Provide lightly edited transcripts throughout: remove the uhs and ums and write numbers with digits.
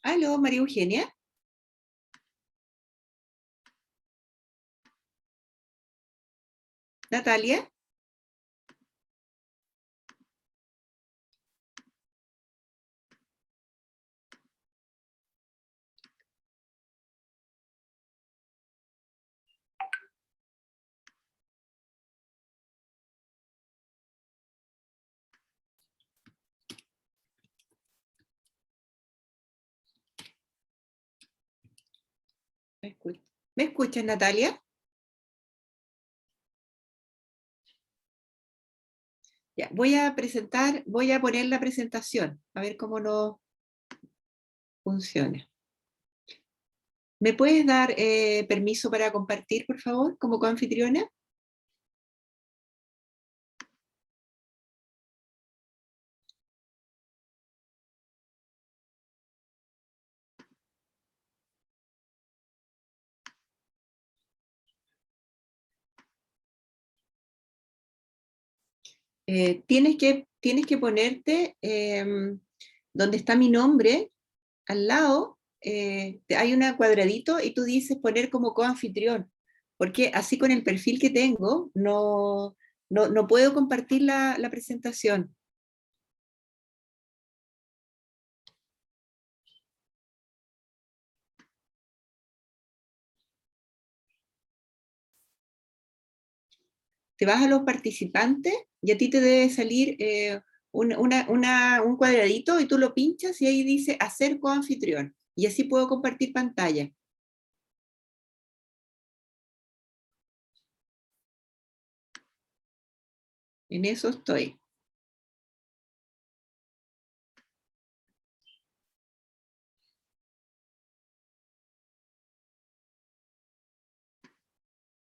Aló, María Eugenia. Natalia. ¿Me escuchas? ¿Me escuchas, Natalia? Ya, voy a poner la presentación, a ver cómo nos funciona. ¿Me puedes dar permiso para compartir, por favor, como coanfitriona? Tienes que ponerte donde está mi nombre, al lado, hay un cuadradito y tú dices poner como coanfitrión, porque así con el perfil que tengo no puedo compartir la presentación. Te vas a los participantes y a ti te debe salir un cuadradito y tú lo pinchas y ahí dice hacer coanfitrión. Y así puedo compartir pantalla. En eso estoy.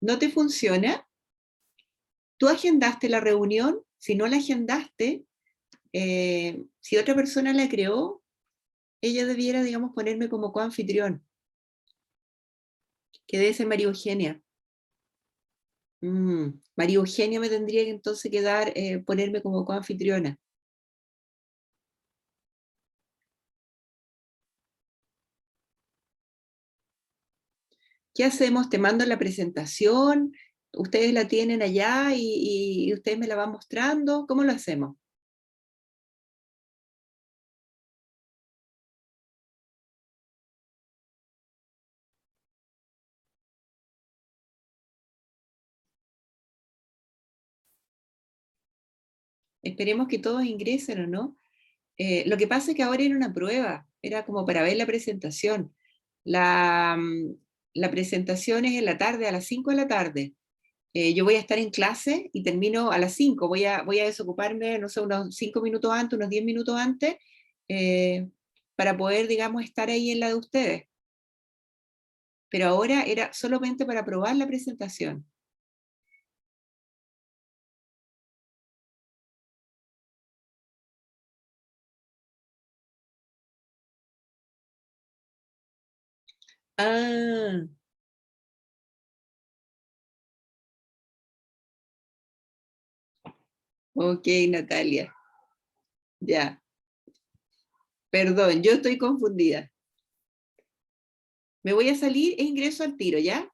¿No te funciona? ¿Tú agendaste la reunión? Si no la agendaste, si otra persona la creó, ella debiera, digamos, ponerme como coanfitrión, que debe ser María Eugenia. María Eugenia me tendría que entonces quedar, ponerme como coanfitriona. ¿Qué hacemos? ¿Te mando la presentación? ¿Ustedes la tienen allá y ustedes me la van mostrando? ¿Cómo lo hacemos? Esperemos que todos ingresen o no. Lo que pasa es que ahora era una prueba, era como para ver la presentación. La, mm, la presentación es en la tarde, a las 5 de la tarde. Yo voy a estar en clase y termino a las 5. Voy a desocuparme, no sé, unos 5 minutos antes, unos 10 minutos antes, eh, para poder, digamos, estar ahí en la de ustedes. Pero ahora era solamente para probar la presentación. Ah, ok, Natalia. Ya, perdón, yo estoy confundida. Me voy a salir e ingreso al tiro, ¿ya?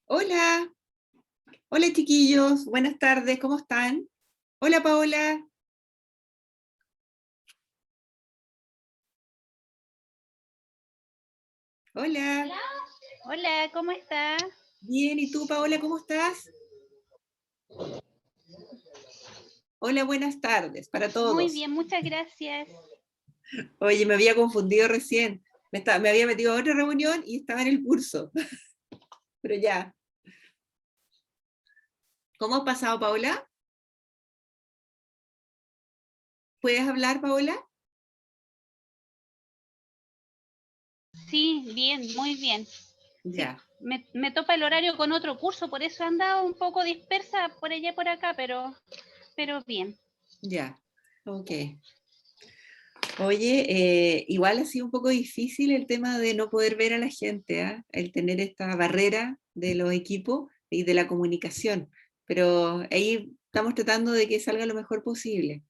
Hola, hola chiquillos, buenas tardes, ¿cómo están? Hola Paola, hola, Hola, ¿cómo está? bien, ¿y tú Paola, cómo estás? Hola, buenas tardes para Muy todos. bien, muchas gracias. Oye, me había confundido recién, me había metido a otra reunión y estaba en el curso, pero ya. ¿Cómo has pasado Paola? ¿Puedes hablar Paola? Sí, bien, muy bien. Sí, Ya, me topa el horario con otro curso, por eso he andado un poco dispersa por allá y por acá, pero bien. ya, ok. Oye, igual ha sido un poco difícil el tema de no poder ver a la gente, ¿ah? El tener esta barrera de los equipos y de la comunicación, pero ahí estamos tratando de que salga lo mejor posible,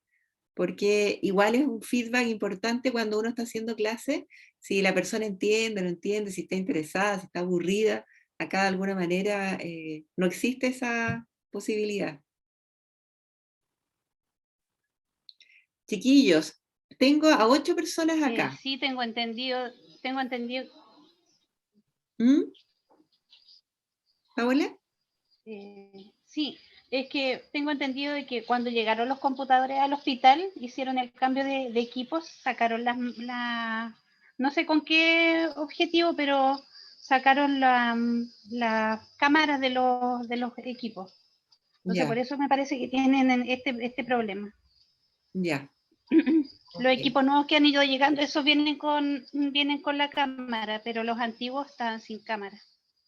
porque igual es un feedback importante cuando uno está haciendo clase, si la persona entiende, no entiende, si está interesada, si está aburrida, acá de alguna manera no existe esa posibilidad. Chiquillos, tengo a 8 personas acá. Sí, tengo entendido, ¿Mm? ¿Paola? sí, es que tengo entendido de que cuando llegaron los computadores al hospital, hicieron el cambio de equipos, sacaron no sé con qué objetivo, pero sacaron las cámaras de los equipos. Entonces, por Ya, eso me parece que tienen este problema. ya. Los Ok. equipos nuevos que han ido llegando, esos vienen con la cámara, pero los antiguos están sin cámara.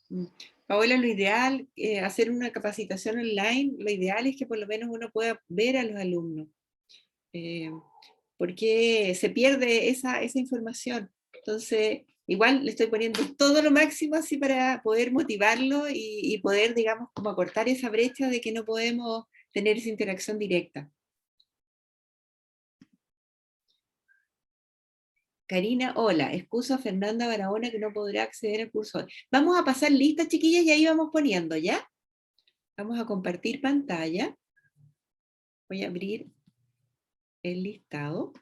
Mm. Paola, lo ideal, hacer una capacitación online, lo ideal es que por lo menos uno pueda ver a los alumnos, eh, porque se pierde esa información. Entonces, igual le estoy poniendo todo lo máximo así para poder motivarlo y poder, digamos, como acortar esa brecha de que no podemos tener esa interacción directa. Karina, hola, excuso a Fernanda Barahona que no podrá acceder al curso hoy. Vamos a pasar listas, chiquillas, y ahí vamos poniendo, ¿ya? Vamos a compartir pantalla. Voy a abrir el listado.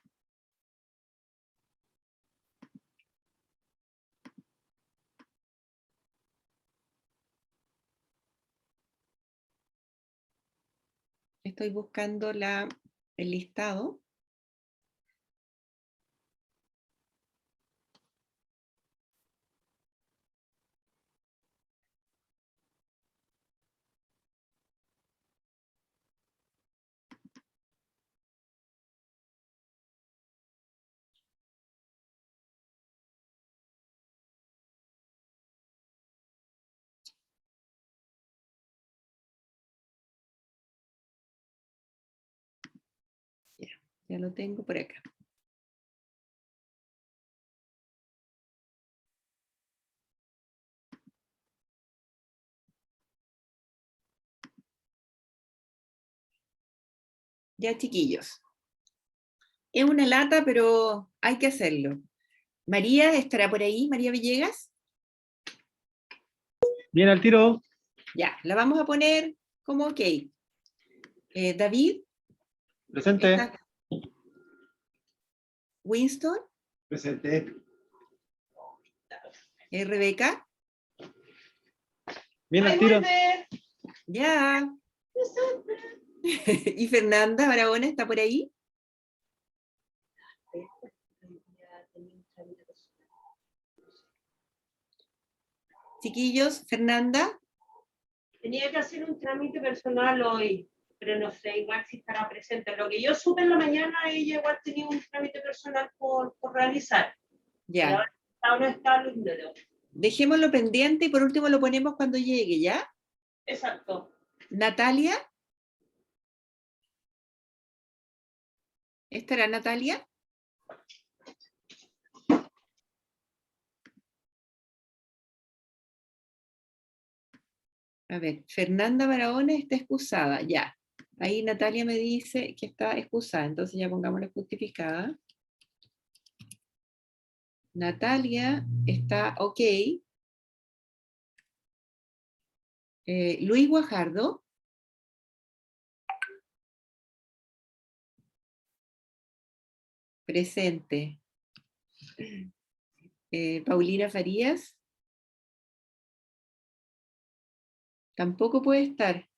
Estoy buscando el listado. Ya, ya lo tengo por acá. Ya, chiquillos. Es una lata, pero hay que hacerlo. María estará por ahí, María Villegas. Bien al tiro. Ya, la vamos a poner como ok. David, Presente. está Winston, Presente. Rebeca. Bien al tiro. Ya. Y Fernanda Barahona está por ahí. Chiquillos, Fernanda. Tenía que hacer un trámite personal hoy. pero no sé igual si estará presente. Lo que yo supe en la mañana, ella igual tenía un trámite personal por realizar. Pero Ya. ahora no está lo ignoro. Dejémoslo pendiente y por último lo ponemos cuando llegue, ¿ya? Exacto. Natalia. ¿Estará Natalia? A ver, Fernanda Barahona está excusada, ya. Ahí Natalia me dice que está excusada, entonces ya pongámosla justificada. Natalia está ok. Luis Guajardo. Presente. Paulina Farías. Tampoco puede estar.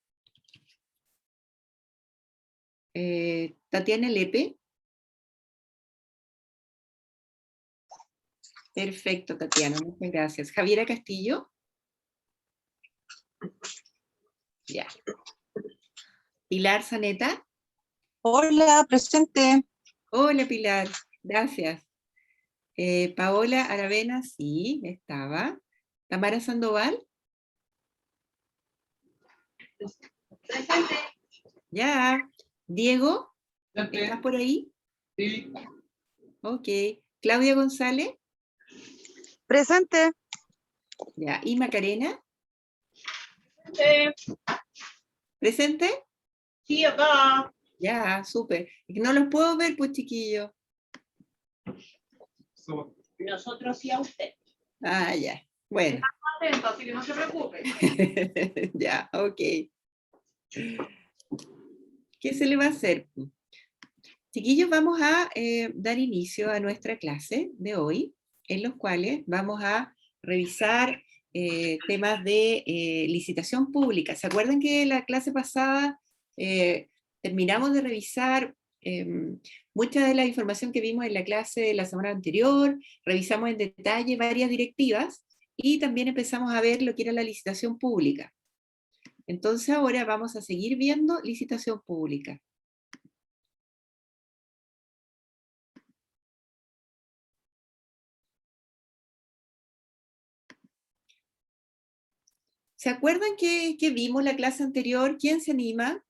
Tatiana Lepe. Perfecto, Tatiana, muchas gracias. Javiera Castillo. Ya. Pilar Zaneta. Hola, presente. Hola, Pilar. Gracias. Paola Aravena, sí, estaba. Tamara Sandoval. Presente. Ya. Diego, ¿estás por ahí? Sí. Ok. Claudia González. Presente. Ya. ¿Y Macarena? Sí, ¿Presente? sí, acá. Ya, súper. Es que no los puedo ver, pues, chiquillos. Nosotros sí a usted. Ah, ya. Bueno. Atento, así que no se preocupe. Ya, ok. ¿Qué se le va a hacer? Chiquillos, vamos a dar inicio a nuestra clase de hoy, en los cuales vamos a revisar temas de licitación pública. ¿Se acuerdan que la clase pasada terminamos de revisar mucha de la información que vimos en la clase de la semana anterior? Revisamos en detalle varias directivas y también empezamos a ver lo que era la licitación pública. Entonces ahora vamos a seguir viendo licitación pública. ¿Se acuerdan que vimos la clase anterior? ¿Quién se anima?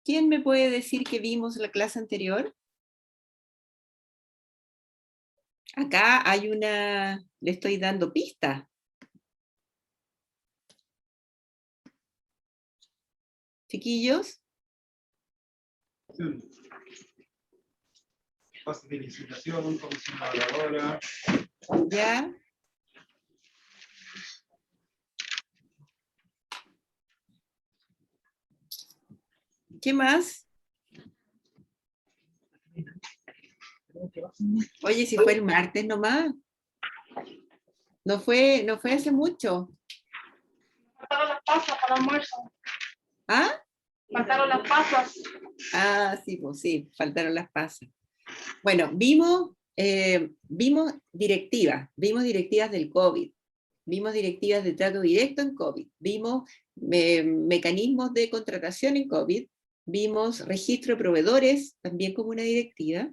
¿Quién me puede decir que vimos la clase anterior? Acá hay una, le estoy dando pista. Chiquillos, Fase de licitación, comisión evaluadora. ya. ¿Qué más? Oye, si fue el martes nomás. No fue hace mucho. Faltaron las pasas para el almuerzo. ¿Ah? Faltaron las pasas. Ah, sí, pues sí, faltaron las pasas. Bueno, vimos directivas del COVID, vimos directivas de trato directo en COVID, vimos mecanismos de contratación en COVID, vimos registro de proveedores, también como una directiva,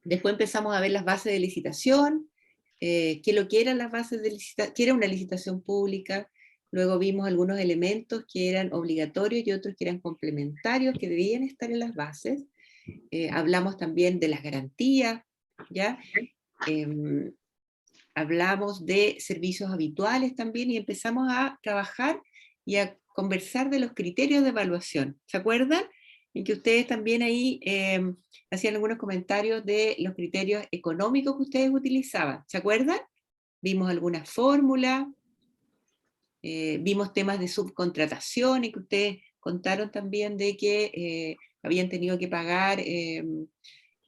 después empezamos a ver las bases de licitación, qué lo que eran las bases de licitación, qué era una licitación pública. Luego vimos algunos elementos que eran obligatorios y otros que eran complementarios, que debían estar en las bases. Hablamos también de las garantías, ¿ya? Hablamos de servicios habituales también y empezamos a trabajar y a conversar de los criterios de evaluación. ¿Se acuerdan? En que ustedes también ahí hacían algunos comentarios de los criterios económicos que ustedes utilizaban. ¿Se acuerdan? Vimos algunas fórmulas, vimos temas de subcontratación y que ustedes contaron también de que habían tenido que pagar,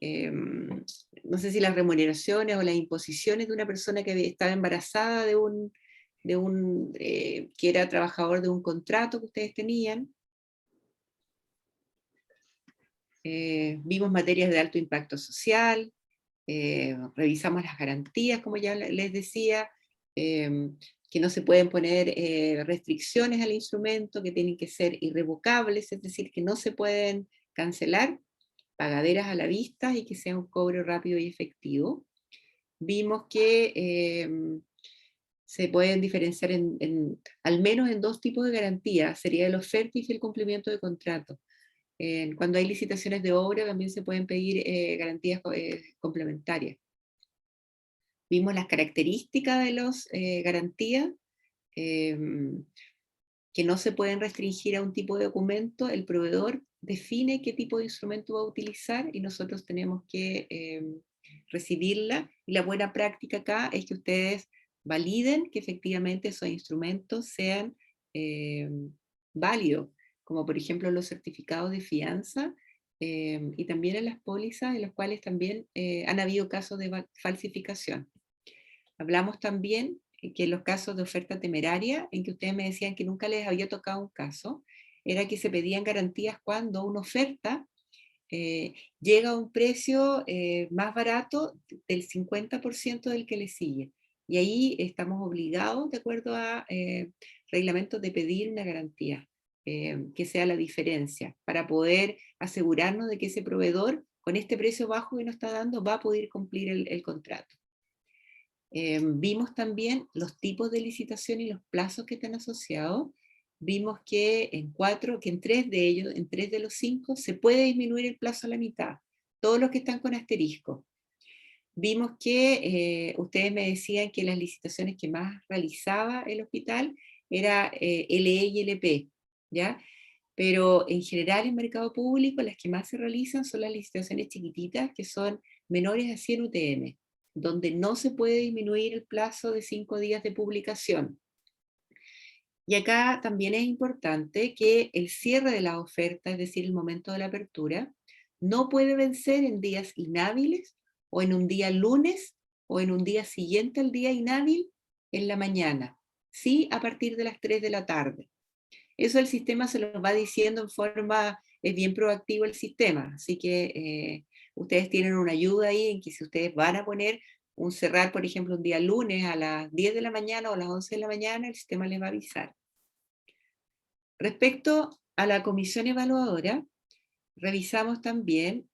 no sé si las remuneraciones o las imposiciones de una persona que estaba embarazada que era trabajador de un contrato que ustedes tenían. Vimos materias de alto impacto social, revisamos las garantías, como ya les decía, que no se pueden poner restricciones al instrumento, que tienen que ser irrevocables, es decir, que no se pueden cancelar, pagaderas a la vista y que sea un cobro rápido y efectivo. Vimos que se pueden diferenciar al menos en dos tipos de garantía, sería el oferta y el cumplimiento de contrato. Cuando hay licitaciones de obra también se pueden pedir garantías complementarias. Vimos las características de las garantías, que no se pueden restringir a un tipo de documento. El proveedor define qué tipo de instrumento va a utilizar y nosotros tenemos que recibirla. Y la buena práctica acá es que ustedes validen que efectivamente esos instrumentos sean válidos, como por ejemplo los certificados de fianza, y también en las pólizas, en los cuales también han habido casos de falsificación. Hablamos también que en los casos de oferta temeraria, en que ustedes me decían que nunca les había tocado un caso, era que se pedían garantías cuando una oferta llega a un precio más barato del 50% del que le sigue. Y ahí estamos obligados, de acuerdo a reglamentos, de pedir una garantía, que sea la diferencia, para poder asegurarnos de que ese proveedor, con este precio bajo que nos está dando, va a poder cumplir el contrato. Vimos también los tipos de licitación y los plazos que están asociados. Vimos que en tres de ellos, en 3 de los 5, se puede disminuir el plazo a la mitad, todos los que están con asterisco. Vimos que ustedes me decían que las licitaciones que más realizaba el hospital era LE y LP, ¿ya? Pero en general en mercado público las que más se realizan son las licitaciones chiquititas, que son menores a 100 UTM, donde no se puede disminuir el plazo de 5 días de publicación. Y acá también es importante que el cierre de la oferta, es decir, el momento de la apertura, no puede vencer en días inhábiles, o en un día lunes, o en un día siguiente al día inhábil, en la mañana, sí, a partir de las 3 de la tarde. Eso el sistema se lo va diciendo en forma, es bien proactivo el sistema, así que ustedes tienen una ayuda ahí en que si ustedes van a poner un cerrar, por ejemplo, un día lunes a las 10 de la mañana o a las 11 de la mañana, el sistema les va a avisar. Respecto a la comisión evaluadora, revisamos también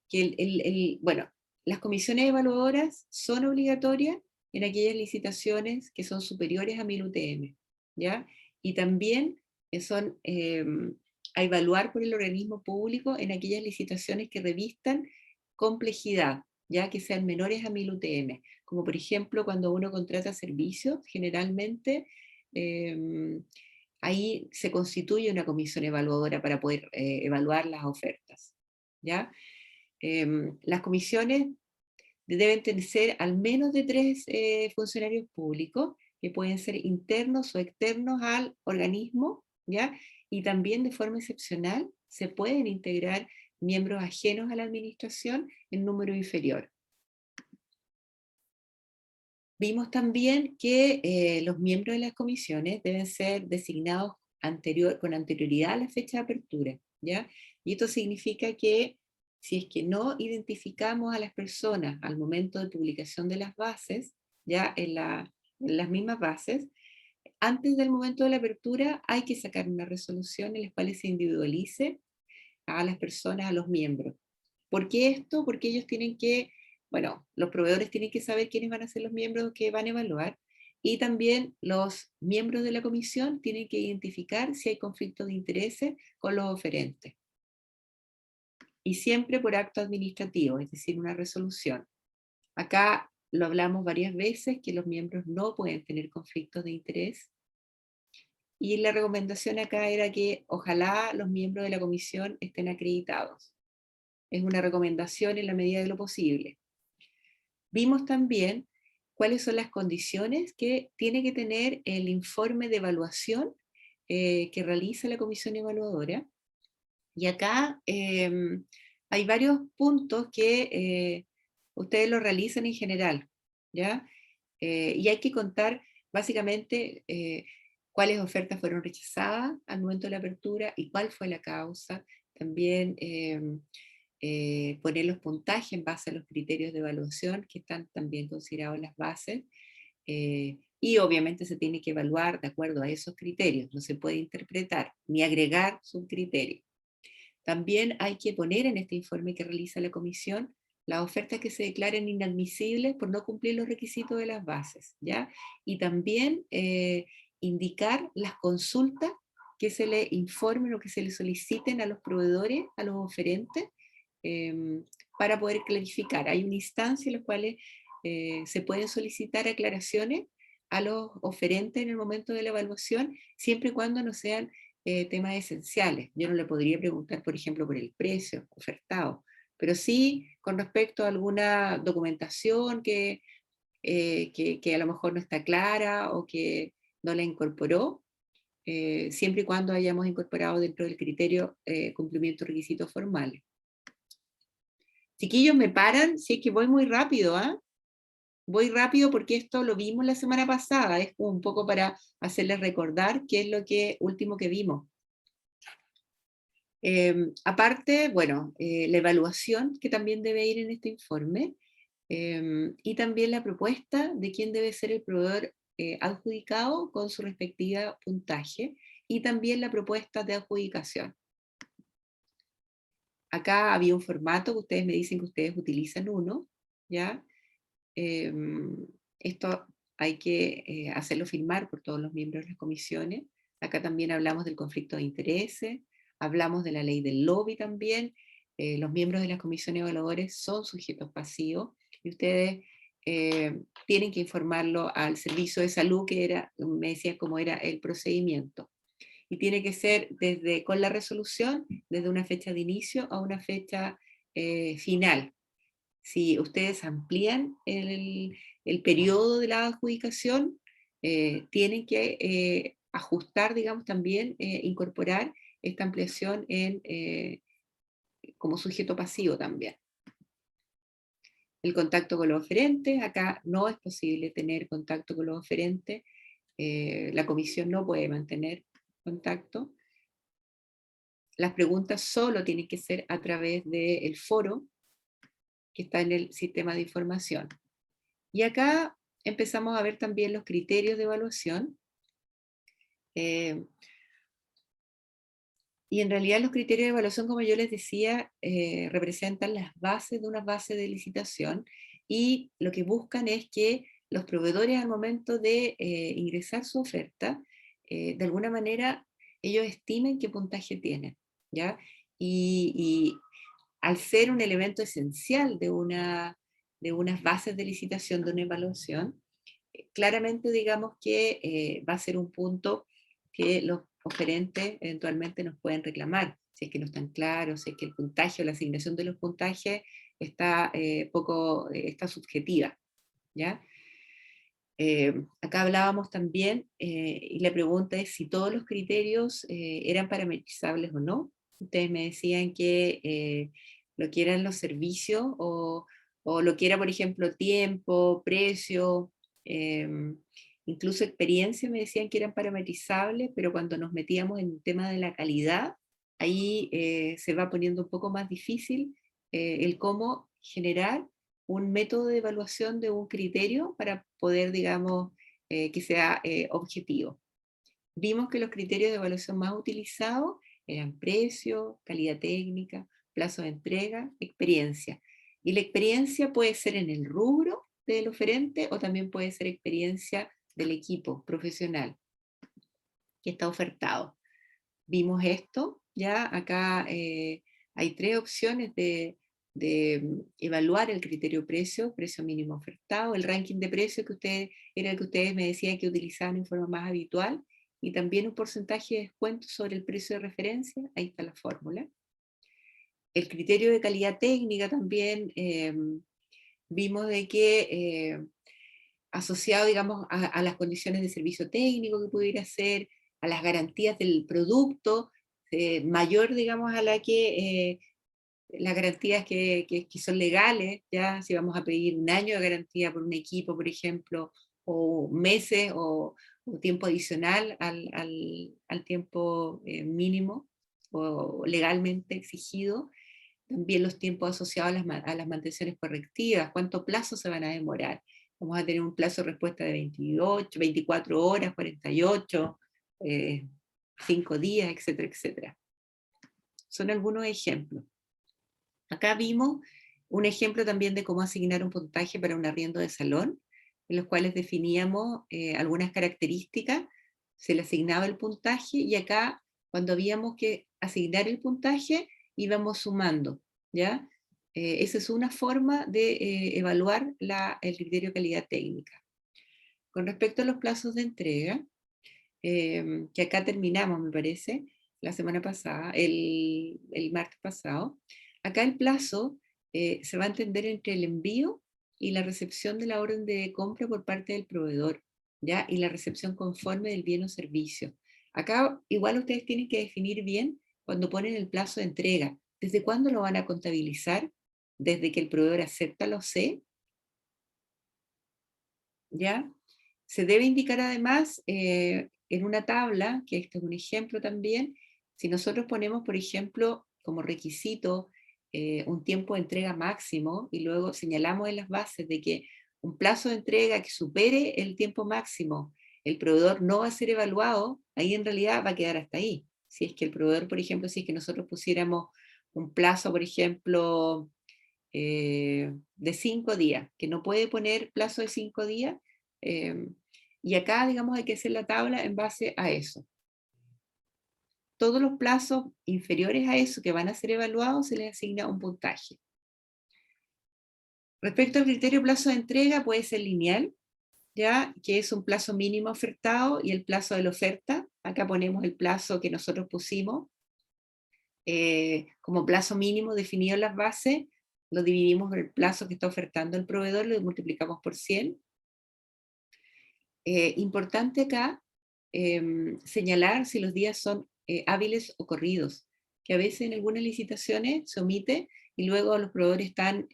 que bueno, las comisiones evaluadoras son obligatorias en aquellas licitaciones que son superiores a 1000 UTM, ¿ya? Y también son a evaluar por el organismo público en aquellas licitaciones que revistan complejidad, ya que sean menores a 1000 UTM, como por ejemplo cuando uno contrata servicios, generalmente ahí se constituye una comisión evaluadora para poder evaluar las ofertas, ¿ya? Las comisiones deben tener al menos de 3 funcionarios públicos, que pueden ser internos o externos al organismo, ¿ya? Y también de forma excepcional se pueden integrar miembros ajenos a la administración en número inferior. Vimos también que los miembros de las comisiones deben ser designados con anterioridad a la fecha de apertura, ¿ya? Y esto significa que si es que no identificamos a las personas al momento de publicación de las bases, ya en las mismas bases, antes del momento de la apertura hay que sacar una resolución en la cual se individualice a las personas, a los miembros. ¿Por qué esto? Porque ellos tienen que, bueno, los proveedores tienen que saber quiénes van a ser los miembros que van a evaluar, y también los miembros de la comisión tienen que identificar si hay conflicto de intereses con los oferentes. Y siempre por acto administrativo, es decir, una resolución. Acá lo hablamos varias veces, que los miembros no pueden tener conflictos de interés. Y la recomendación acá era que ojalá los miembros de la comisión estén acreditados. Es una recomendación en la medida de lo posible. Vimos también cuáles son las condiciones que tiene que tener el informe de evaluación que realiza la comisión evaluadora. Y acá hay varios puntos que ustedes lo realizan en general, ¿ya? Y hay que contar básicamente cuáles ofertas fueron rechazadas al momento de la apertura y cuál fue la causa. También poner los puntajes en base a los criterios de evaluación que están también considerados en las bases, y obviamente se tiene que evaluar de acuerdo a esos criterios, no se puede interpretar ni agregar subcriterios. También hay que poner en este informe que realiza la comisión las ofertas que se declaren inadmisibles por no cumplir los requisitos de las bases, ¿ya? Y también indicar las consultas que se le informen o que se le soliciten a los proveedores, a los oferentes, para poder clarificar. Hay una instancia en la cual se pueden solicitar aclaraciones a los oferentes en el momento de la evaluación, siempre y cuando no sean temas esenciales. Yo no le podría preguntar, por ejemplo, por el precio ofertado, pero sí con respecto a alguna documentación que a lo mejor no está clara o que no la incorporó, siempre y cuando hayamos incorporado dentro del criterio cumplimiento de requisitos formales. Chiquillos, me paran si es que voy muy rápido, ¿ah? Voy rápido porque esto lo vimos la semana pasada, es un poco para hacerles recordar qué es lo último que vimos. Aparte, bueno, la evaluación que también debe ir en este informe, y también la propuesta de quién debe ser el proveedor adjudicado con su respectiva puntaje, y también la propuesta de adjudicación. Acá había un formato que ustedes me dicen que ustedes utilizan uno, ¿ya? Esto hay que hacerlo firmar por todos los miembros de las comisiones. Acá también hablamos del conflicto de intereses, hablamos de la ley del lobby también. Los miembros de las comisiones evaluadores son sujetos pasivos, y ustedes tienen que informarlo al servicio de salud, que era, me decía cómo era el procedimiento. Y tiene que ser con la resolución, desde una fecha de inicio a una fecha final. Si ustedes amplían el periodo de la adjudicación, tienen que ajustar, digamos, también incorporar esta ampliación como sujeto pasivo también. El contacto con los oferentes, acá no es posible tener contacto con los oferentes, la comisión no puede mantener contacto. Las preguntas solo tienen que ser a través del foro que está en el sistema de información. Y acá empezamos a ver también los criterios de evaluación. Y en realidad los criterios de evaluación, como yo les decía, representan las bases de una base de licitación, y lo que buscan es que los proveedores al momento de ingresar su oferta, de alguna manera ellos estimen qué puntaje tienen, ¿ya? Y al ser un elemento esencial de unas bases de licitación, de una evaluación, claramente digamos que va a ser un punto que los oferentes eventualmente nos pueden reclamar, si es que no están claros, si es que el puntaje o la asignación de los puntajes está está subjetiva, ¿ya? Acá hablábamos también, y la pregunta es si todos los criterios eran parametrizables o no. Ustedes me decían que lo que eran los servicios, o lo que era, por ejemplo, tiempo, precio, incluso experiencia, me decían que eran parametrizables, pero cuando nos metíamos en el tema de la calidad, ahí se va poniendo un poco más difícil el cómo generar un método de evaluación de un criterio para poder, digamos, que sea objetivo. Vimos que los criterios de evaluación más utilizados eran precio, calidad técnica, plazo de entrega, experiencia. Y la experiencia puede ser en el rubro del oferente, o también puede ser experiencia del equipo profesional que está ofertado. Vimos esto, ya acá hay tres opciones de evaluar el criterio precio mínimo ofertado, el ranking de precios era el que ustedes me decían que utilizaban en forma más habitual, y también un porcentaje de descuento sobre el precio de referencia, ahí está la fórmula. El criterio de calidad técnica también vimos de que asociado, digamos, a las condiciones de servicio técnico que pudiera ser, a las garantías del producto, mayor, digamos, a la que las garantías que son legales, ya si vamos a pedir un año de garantía por un equipo, por ejemplo, o meses o tiempo adicional al tiempo mínimo o legalmente exigido. También los tiempos asociados a las mantenciones correctivas, cuánto plazo se van a demorar. Vamos a tener un plazo de respuesta de 28, 24 horas, 48, 5 días, etcétera, etcétera. Son algunos ejemplos. Acá vimos un ejemplo también de cómo asignar un puntaje para un arriendo de salón, en los cuales definíamos algunas características, se le asignaba el puntaje, y acá, cuando habíamos que asignar el puntaje, íbamos sumando, ¿ya? Esa es una forma de evaluar el criterio de calidad técnica. Con respecto a los plazos de entrega, que acá terminamos, me parece, la semana pasada, el martes pasado, acá el plazo se va a entender entre el envío y la recepción de la orden de compra por parte del proveedor, ¿ya? Y la recepción conforme del bien o servicio. Acá igual ustedes tienen que definir bien cuando ponen el plazo de entrega. ¿Desde cuándo lo van a contabilizar? ¿Desde que el proveedor acepta los C? ¿Ya? Se debe indicar además en una tabla, que este es un ejemplo también, si nosotros ponemos, por ejemplo, como requisito un tiempo de entrega máximo, y luego señalamos en las bases de que un plazo de entrega que supere el tiempo máximo, el proveedor no va a ser evaluado, ahí en realidad va a quedar hasta ahí. Si es que el proveedor, por ejemplo, si es que nosotros pusiéramos un plazo, por ejemplo, de 5 días, que no puede poner plazo de 5 días, y acá, digamos, hay que hacer la tabla en base a eso. Todos los plazos inferiores a eso que van a ser evaluados se les asigna un puntaje. Respecto al criterio plazo de entrega, puede ser lineal, ¿ya? Que es un plazo mínimo ofertado y el plazo de la oferta. Acá ponemos el plazo que nosotros pusimos como plazo mínimo definido en las bases, lo dividimos por el plazo que está ofertando el proveedor, lo multiplicamos por 100. Importante acá señalar si los días son hábiles o corridos, que a veces en algunas licitaciones se omite y luego los proveedores están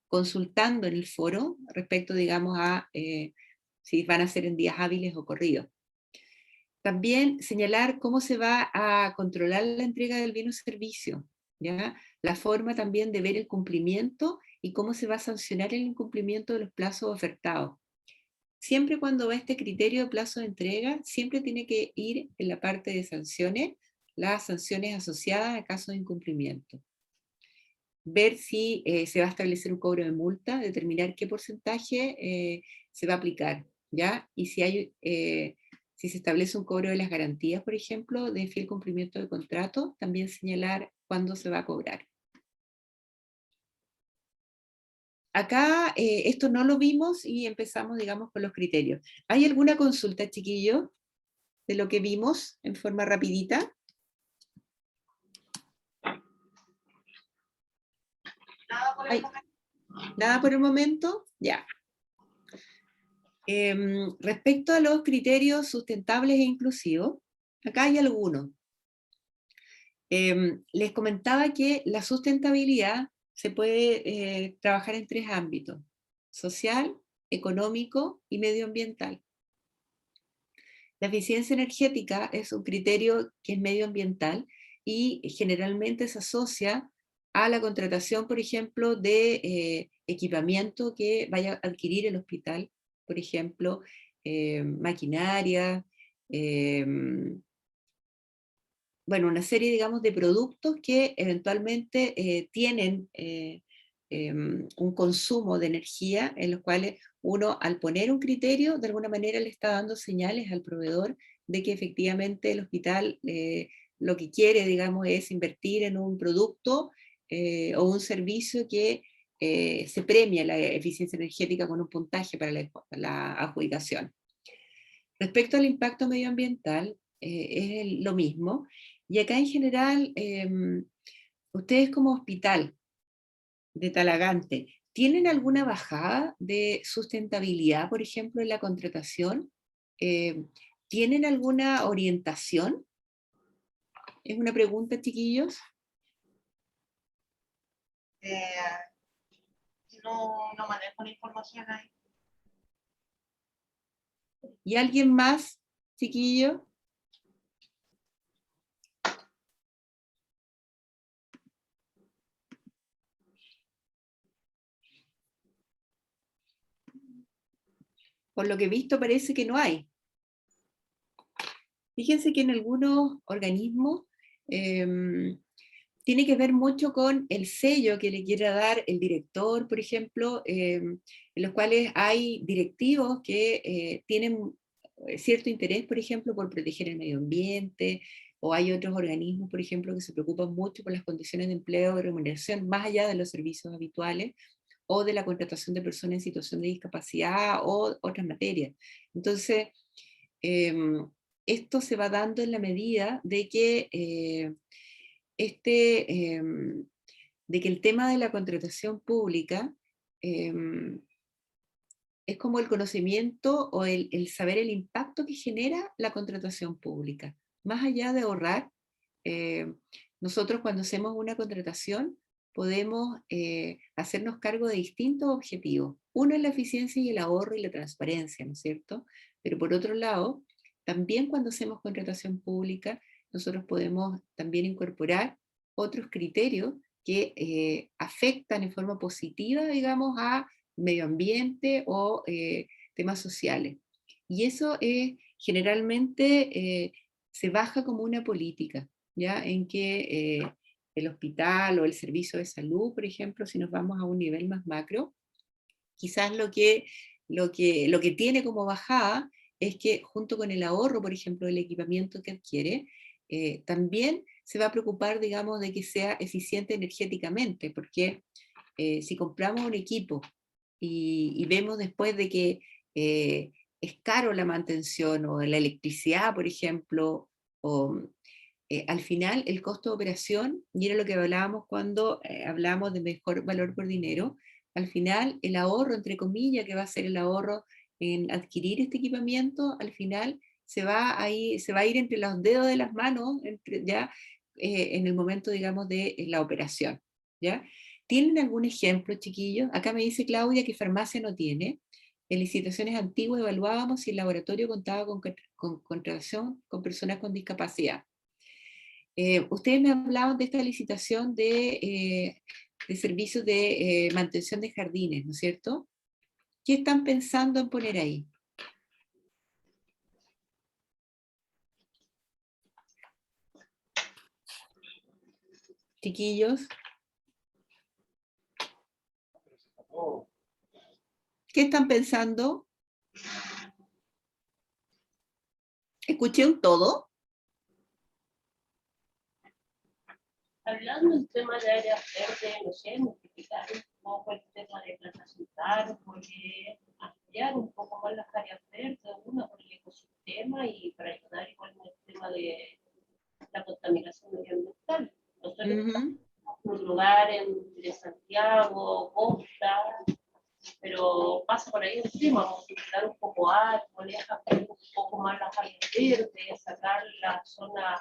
consultando en el foro respecto, digamos, a si van a ser en días hábiles o corridos. También señalar cómo se va a controlar la entrega del bien o servicio, ¿ya? La forma también de ver el cumplimiento y cómo se va a sancionar el incumplimiento de los plazos ofertados. Siempre cuando va este criterio de plazo de entrega, siempre tiene que ir en la parte de sanciones, las sanciones asociadas a casos de incumplimiento. Ver si se va a establecer un cobro de multa, determinar qué porcentaje se va a aplicar, ¿ya? Y si se establece un cobro de las garantías, por ejemplo, de fiel cumplimiento de contrato, también señalar cuándo se va a cobrar. Acá esto no lo vimos y empezamos, digamos, con los criterios. ¿Hay alguna consulta, chiquillos, de lo que vimos en forma rapidita? ¿Nada por el momento? Ya. Respecto a los criterios sustentables e inclusivos, acá hay algunos. Les comentaba que la sustentabilidad se puede trabajar en 3 ámbitos: social, económico y medioambiental. La eficiencia energética es un criterio que es medioambiental y generalmente se asocia a la contratación, por ejemplo, de equipamiento que vaya a adquirir el hospital, por ejemplo, maquinaria, bueno, una serie, digamos, de productos que eventualmente tienen un consumo de energía, en los cuales uno, al poner un criterio, de alguna manera le está dando señales al proveedor de que efectivamente el hospital lo que quiere, digamos, es invertir en un producto o un servicio que se premia la eficiencia energética con un puntaje para la adjudicación. Respecto al impacto medioambiental, es lo mismo. Y acá en general, ustedes como hospital de Talagante, ¿tienen alguna bajada de sustentabilidad, por ejemplo, en la contratación? ¿Tienen alguna orientación? Es una pregunta, chiquillos. No manejo la información ahí. ¿Y alguien más, chiquillo? por lo que he visto parece que no hay. Fíjense que en algunos organismos tiene que ver mucho con el sello que le quiera dar el director, por ejemplo, en los cuales hay directivos que tienen cierto interés, por ejemplo, por proteger el medio ambiente, o hay otros organismos, por ejemplo, que se preocupan mucho por las condiciones de empleo y remuneración, más allá de los servicios habituales, o de la contratación de personas en situación de discapacidad, o otras materias. Entonces, esto se va dando en la medida de que de que el tema de la contratación pública es como el conocimiento o el saber el impacto que genera la contratación pública. Más allá de ahorrar, nosotros cuando hacemos una contratación podemos hacernos cargo de distintos objetivos. Uno es la eficiencia y el ahorro y la transparencia, ¿no es cierto? Pero por otro lado, también cuando hacemos contratación pública, nosotros podemos también incorporar otros criterios que afectan en forma positiva, digamos, a medio ambiente o temas sociales. Y eso generalmente se baja como una política, ¿ya? En que el hospital o el servicio de salud, por ejemplo, si nos vamos a un nivel más macro, quizás lo que tiene como bajada es que junto con el ahorro, por ejemplo, del equipamiento que adquiere, también se va a preocupar, digamos, de que sea eficiente energéticamente, porque si compramos un equipo y vemos después de que es caro la mantención o la electricidad, por ejemplo, o al final el costo de operación, y era lo que hablábamos cuando hablábamos de mejor valor por dinero, al final el ahorro, entre comillas, que va a ser el ahorro en adquirir este equipamiento, al final se va a ir entre los dedos de las manos, ya en el momento, digamos, de la operación, ¿ya? ¿Tienen algún ejemplo, chiquillos? Acá me dice Claudia que farmacia no tiene. En licitaciones antiguas evaluábamos si el laboratorio contaba con contratación con personas con discapacidad. Ustedes me hablaban de esta licitación de servicios de mantención de jardines, ¿no es cierto? ¿Qué están pensando en poner ahí? Chiquillos. ¿Qué están pensando? ¿Escuché un todo? Hablando del tema de áreas verdes, no sé, multiplicar un poco el tema de plantación de árboles, ampliar un poco más las áreas verdes, una por el ecosistema y para ayudar igual en el tema de la contaminación medioambiental. Nosotros estamos en un lugar de Santiago, Costa, pero pasa por ahí el tema, multiplicar un poco árboles, ampliar un poco más las áreas verdes, sacar la zona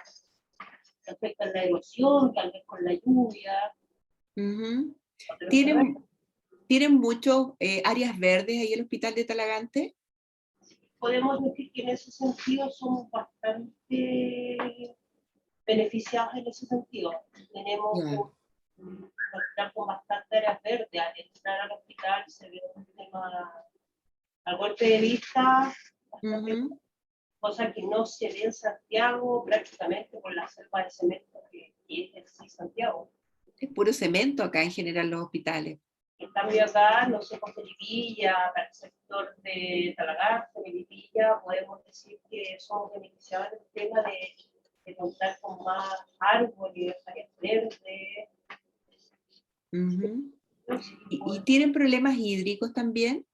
que afecta la erosión, tal vez con la lluvia. ¿Tienen muchas áreas verdes ahí en el hospital de Talagante? Podemos decir que en ese sentido somos bastante beneficiados en ese sentido. Tenemos un hospital con bastante áreas verdes. Al entrar al hospital se ve un tema al golpe de vista, cosa que no se ve en Santiago prácticamente por la selva de cemento que es el sí Santiago. Es puro cemento acá en general los hospitales. En cambio acá, no sé, con Melipilla, para el sector de Talagante, Melipilla, podemos decir que somos beneficiados del tema de contar con más árboles, áreas verdes. ¿Y tienen problemas hídricos también?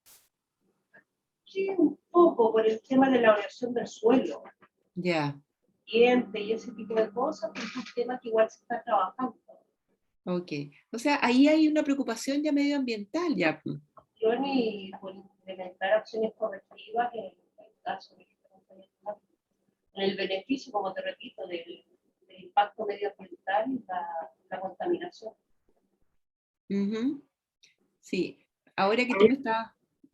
Sí, un poco, por el tema de la oración del suelo. Ya. Y ese tipo de cosas, pero es un tema que igual se está trabajando. Ok. O sea, ahí hay una preocupación ya medioambiental, ya. Y por implementar acciones correctivas en el caso de en el beneficio, como te repito, del impacto medioambiental y la contaminación. Sí. Ahora que tú me estás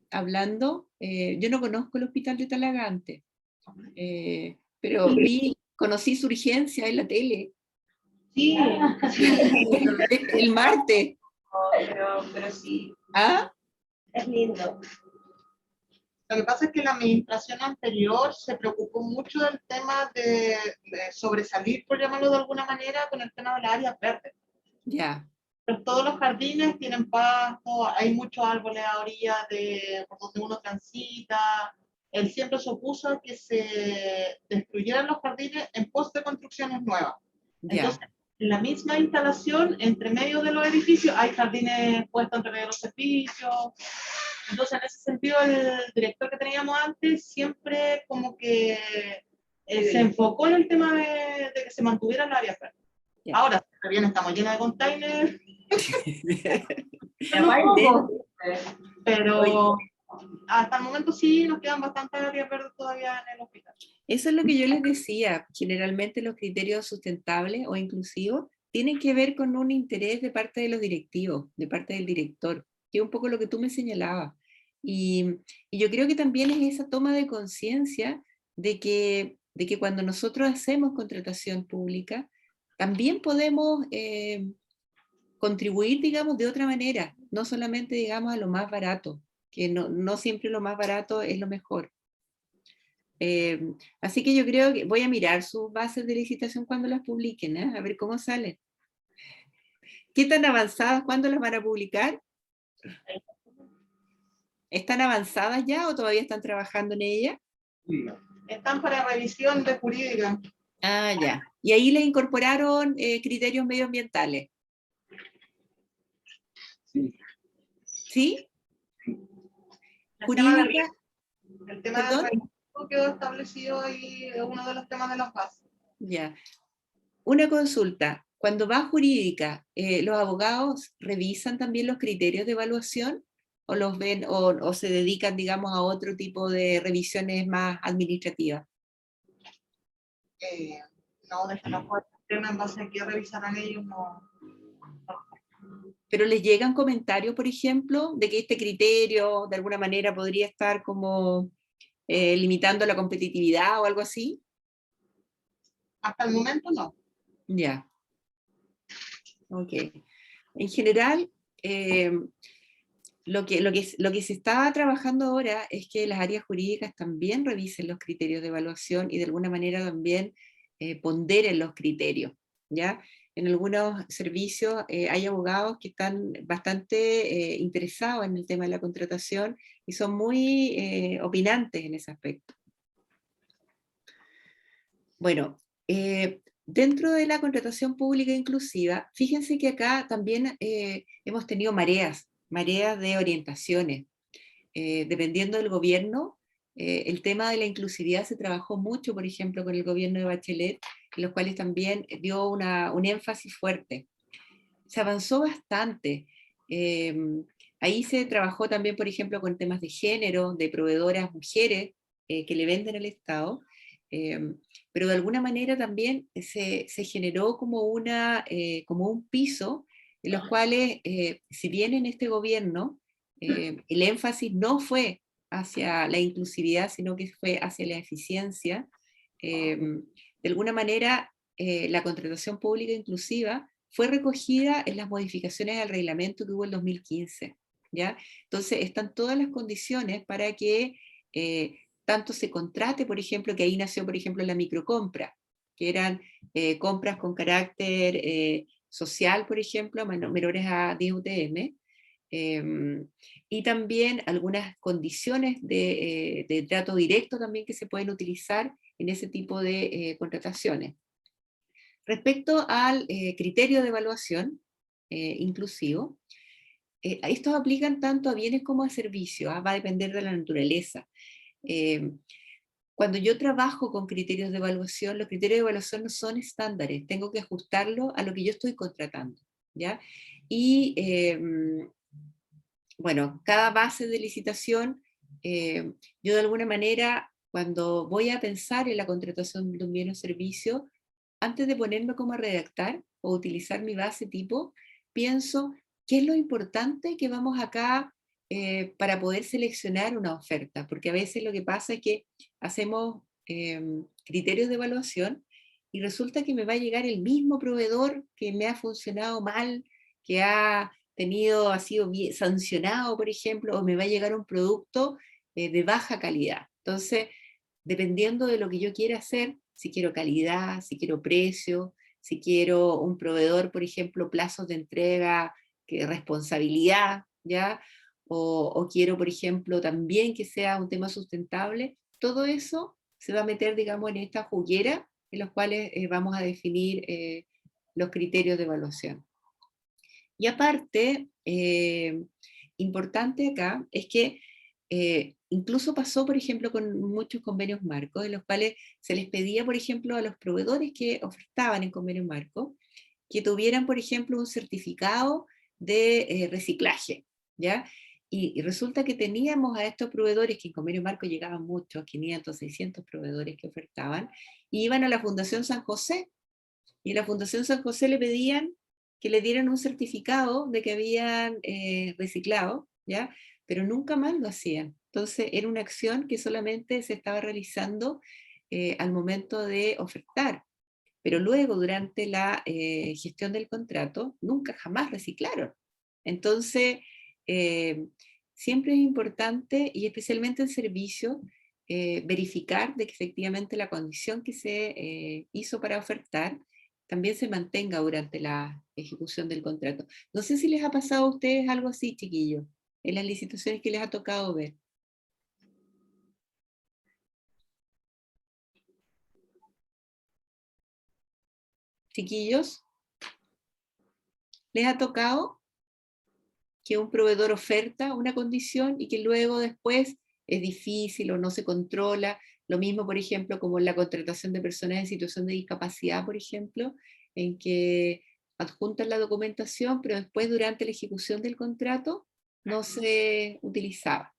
hablando, yo no conozco el hospital de Talagante, pero conocí su urgencia en la tele. Sí, El martes. pero sí. ¿Ah? Es lindo. Lo que pasa es que la administración anterior se preocupó mucho del tema de sobresalir, por llamarlo de alguna manera, con el tema de las áreas verdes. Ya, Pero todos los jardines tienen pasto, hay muchos árboles a orilla de por donde uno transita. Él siempre se opuso a que se destruyeran los jardines en pos de construcciones nuevas. ya, Entonces, en la misma instalación, entre medio de los edificios, hay jardines puestos entre medio de los servicios. Entonces, en ese sentido, el director que teníamos antes siempre como que se enfocó en el tema de que se mantuvieran las áreas verdes. Ya. Ahora, bien, estamos llenos de containers, pero hasta el momento sí nos quedan bastantes áreas verdes todavía en el hospital. Eso es lo que yo les decía. Generalmente los criterios sustentables o inclusivos tienen que ver con un interés de parte de los directivos, de parte del director, que es un poco lo que tú me señalabas. Y yo creo que también es esa toma de conciencia de que cuando nosotros hacemos contratación pública, también podemos contribuir, digamos, de otra manera, no solamente, digamos, a lo más barato, que no siempre lo más barato es lo mejor. Así que yo creo que voy a mirar sus bases de licitación cuando las publiquen, a ver cómo salen. ¿Qué tan avanzadas? ¿Cuándo las van a publicar? ¿Están avanzadas ya o todavía están trabajando en ellas? Están para revisión de jurídica. Ah, ya. Y ahí le incorporaron criterios medioambientales. ¿Sí? Jurídica. El tema del reglamento quedó establecido ahí, es uno de los temas de las bases. Ya. Una consulta. Cuando va jurídica, ¿los abogados revisan también los criterios de evaluación? ¿O los ven o se dedican, digamos, a otro tipo de revisiones más administrativas? No, desconozco el tema en base a qué revisarán ellos, no. ¿Pero les llegan comentarios, por ejemplo, de que este criterio de alguna manera podría estar como limitando la competitividad o algo así? Hasta el momento no. Ya. Ok. En general, lo que se está trabajando ahora es que las áreas jurídicas también revisen los criterios de evaluación y de alguna manera también ponderen los criterios, ¿ya? En algunos servicios hay abogados que están bastante interesados en el tema de la contratación y son muy opinantes en ese aspecto. Bueno, dentro de la contratación pública inclusiva, fíjense que acá también hemos tenido mareas de orientaciones. Dependiendo del gobierno, el tema de la inclusividad se trabajó mucho, por ejemplo, con el gobierno de Bachelet, en los cuales también dio un énfasis fuerte. Se avanzó bastante. Ahí se trabajó también, por ejemplo, con temas de género, de proveedoras mujeres que le venden al Estado, pero de alguna manera también se generó como un piso en los cuales, si bien en este gobierno el énfasis no fue hacia la inclusividad, sino que fue hacia la eficiencia, de alguna manera la contratación pública inclusiva fue recogida en las modificaciones al reglamento que hubo en 2015, ¿ya? Entonces están todas las condiciones para que tanto se contrate, por ejemplo, que ahí nació, por ejemplo, la microcompra, que eran compras con carácter social, por ejemplo, menores a 10 UTM, y también algunas condiciones de trato directo también que se pueden utilizar en ese tipo de contrataciones. Respecto al criterio de evaluación inclusivo, estos aplican tanto a bienes como a servicios, va a depender de la naturaleza. Cuando yo trabajo con criterios de evaluación, los criterios de evaluación no son estándares, tengo que ajustarlo a lo que yo estoy contratando, ¿ya? Y bueno, cada base de licitación, yo de alguna manera, cuando voy a pensar en la contratación de un bien o servicio, antes de ponerme como a redactar o utilizar mi base tipo, pienso qué es lo importante que vamos acá para poder seleccionar una oferta, porque a veces lo que pasa es que hacemos criterios de evaluación y resulta que me va a llegar el mismo proveedor que me ha funcionado mal, que ha sido sancionado, por ejemplo, o me va a llegar un producto de baja calidad. Entonces, dependiendo de lo que yo quiera hacer, si quiero calidad, si quiero precio, si quiero un proveedor, por ejemplo, plazos de entrega, responsabilidad, ¿ya? O quiero, por ejemplo, también que sea un tema sustentable, todo eso se va a meter, digamos, en esta juguera en los cuales vamos a definir los criterios de evaluación. Y aparte, importante acá es que incluso pasó, por ejemplo, con muchos convenios marcos, en los cuales se les pedía, por ejemplo, a los proveedores que ofertaban en convenios marcos, que tuvieran, por ejemplo, un certificado de reciclaje, ¿ya? Y resulta que teníamos a estos proveedores, que en convenio marco llegaban muchos, 500, 600 proveedores que ofertaban, y iban a la Fundación San José, y en la Fundación San José le pedían que le dieran un certificado de que habían reciclado, ¿ya? Pero nunca más lo hacían. Entonces era una acción que solamente se estaba realizando al momento de ofertar, pero luego durante la gestión del contrato nunca jamás reciclaron. Entonces, siempre es importante, y especialmente en servicio, verificar de que efectivamente la condición que se hizo para ofertar también se mantenga durante la ejecución del contrato. No sé si les ha pasado a ustedes algo así, chiquillos, en las licitaciones que les ha tocado ver. Chiquillos, ¿les ha tocado que un proveedor oferta una condición y que luego después es difícil o no se controla? Lo mismo, por ejemplo, como en la contratación de personas en situación de discapacidad, por ejemplo, en que adjuntan la documentación, pero después durante la ejecución del contrato no se utilizaba.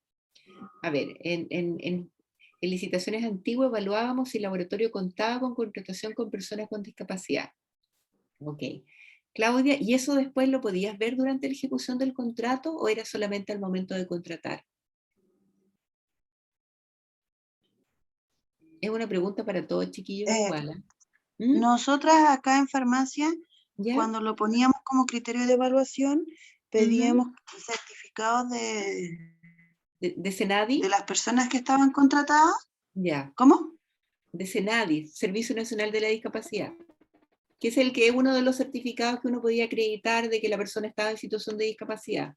A ver, en licitaciones antiguas evaluábamos si el laboratorio contaba con contratación con personas con discapacidad. Ok. Claudia, ¿y eso después lo podías ver durante la ejecución del contrato o era solamente al momento de contratar? Es una pregunta para todos, chiquillos, igual. ¿Mm? Nosotras acá en farmacia, ¿Ya? cuando lo poníamos como criterio de evaluación, pedíamos certificados ¿De Senadi? de las personas que estaban contratadas. Ya. ¿Cómo? De Senadi, Servicio Nacional de la Discapacidad, que es el que es uno de los certificados que uno podía acreditar de que la persona estaba en situación de discapacidad.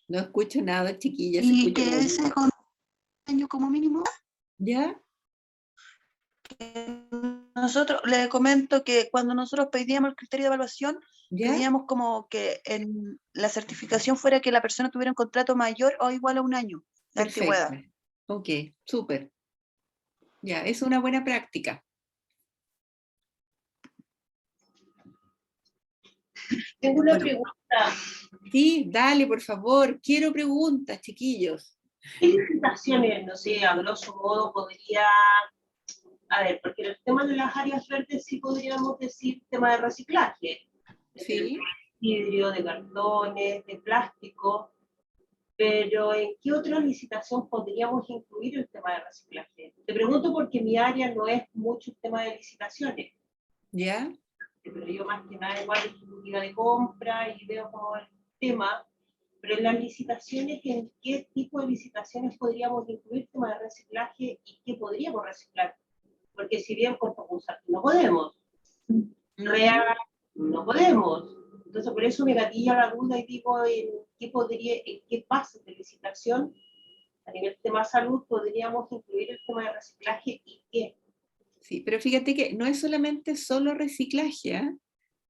No escucho nada, chiquilla, se Y escucha que muy. ese año como mínimo. ¿Ya? Nosotros le comento que cuando nosotros pedíamos el criterio de evaluación, ¿Ya? pedíamos como que en la certificación fuera que la persona tuviera un contrato mayor o igual a un año de Perfecto. antigüedad. Ok, súper. Ya, es una buena práctica. Tengo una Bueno, pregunta. sí, dale, por favor. Quiero preguntas, chiquillos. ¿Qué licitaciones, no sé, a grosso modo podría, a ver, porque el tema de las áreas verdes sí podríamos decir tema de reciclaje, Sí. de vidrio, de cartones, de plástico, pero ¿en qué otra licitación podríamos incluir el tema de reciclaje? Te pregunto porque mi área no es mucho el tema de licitaciones, ¿Ya? pero yo más que nada igual ejecutiva de compra y veo como el tema, pero en las licitaciones, ¿en qué tipo de licitaciones podríamos incluir tema de reciclaje y qué podríamos reciclar? Porque si bien compulsar no podemos, real no podemos. Entonces por eso me gatilla la duda y digo en qué pasos de licitación a nivel tema salud podríamos incluir el tema de reciclaje y qué. Sí, pero fíjate que no es solamente solo reciclaje, ¿ah?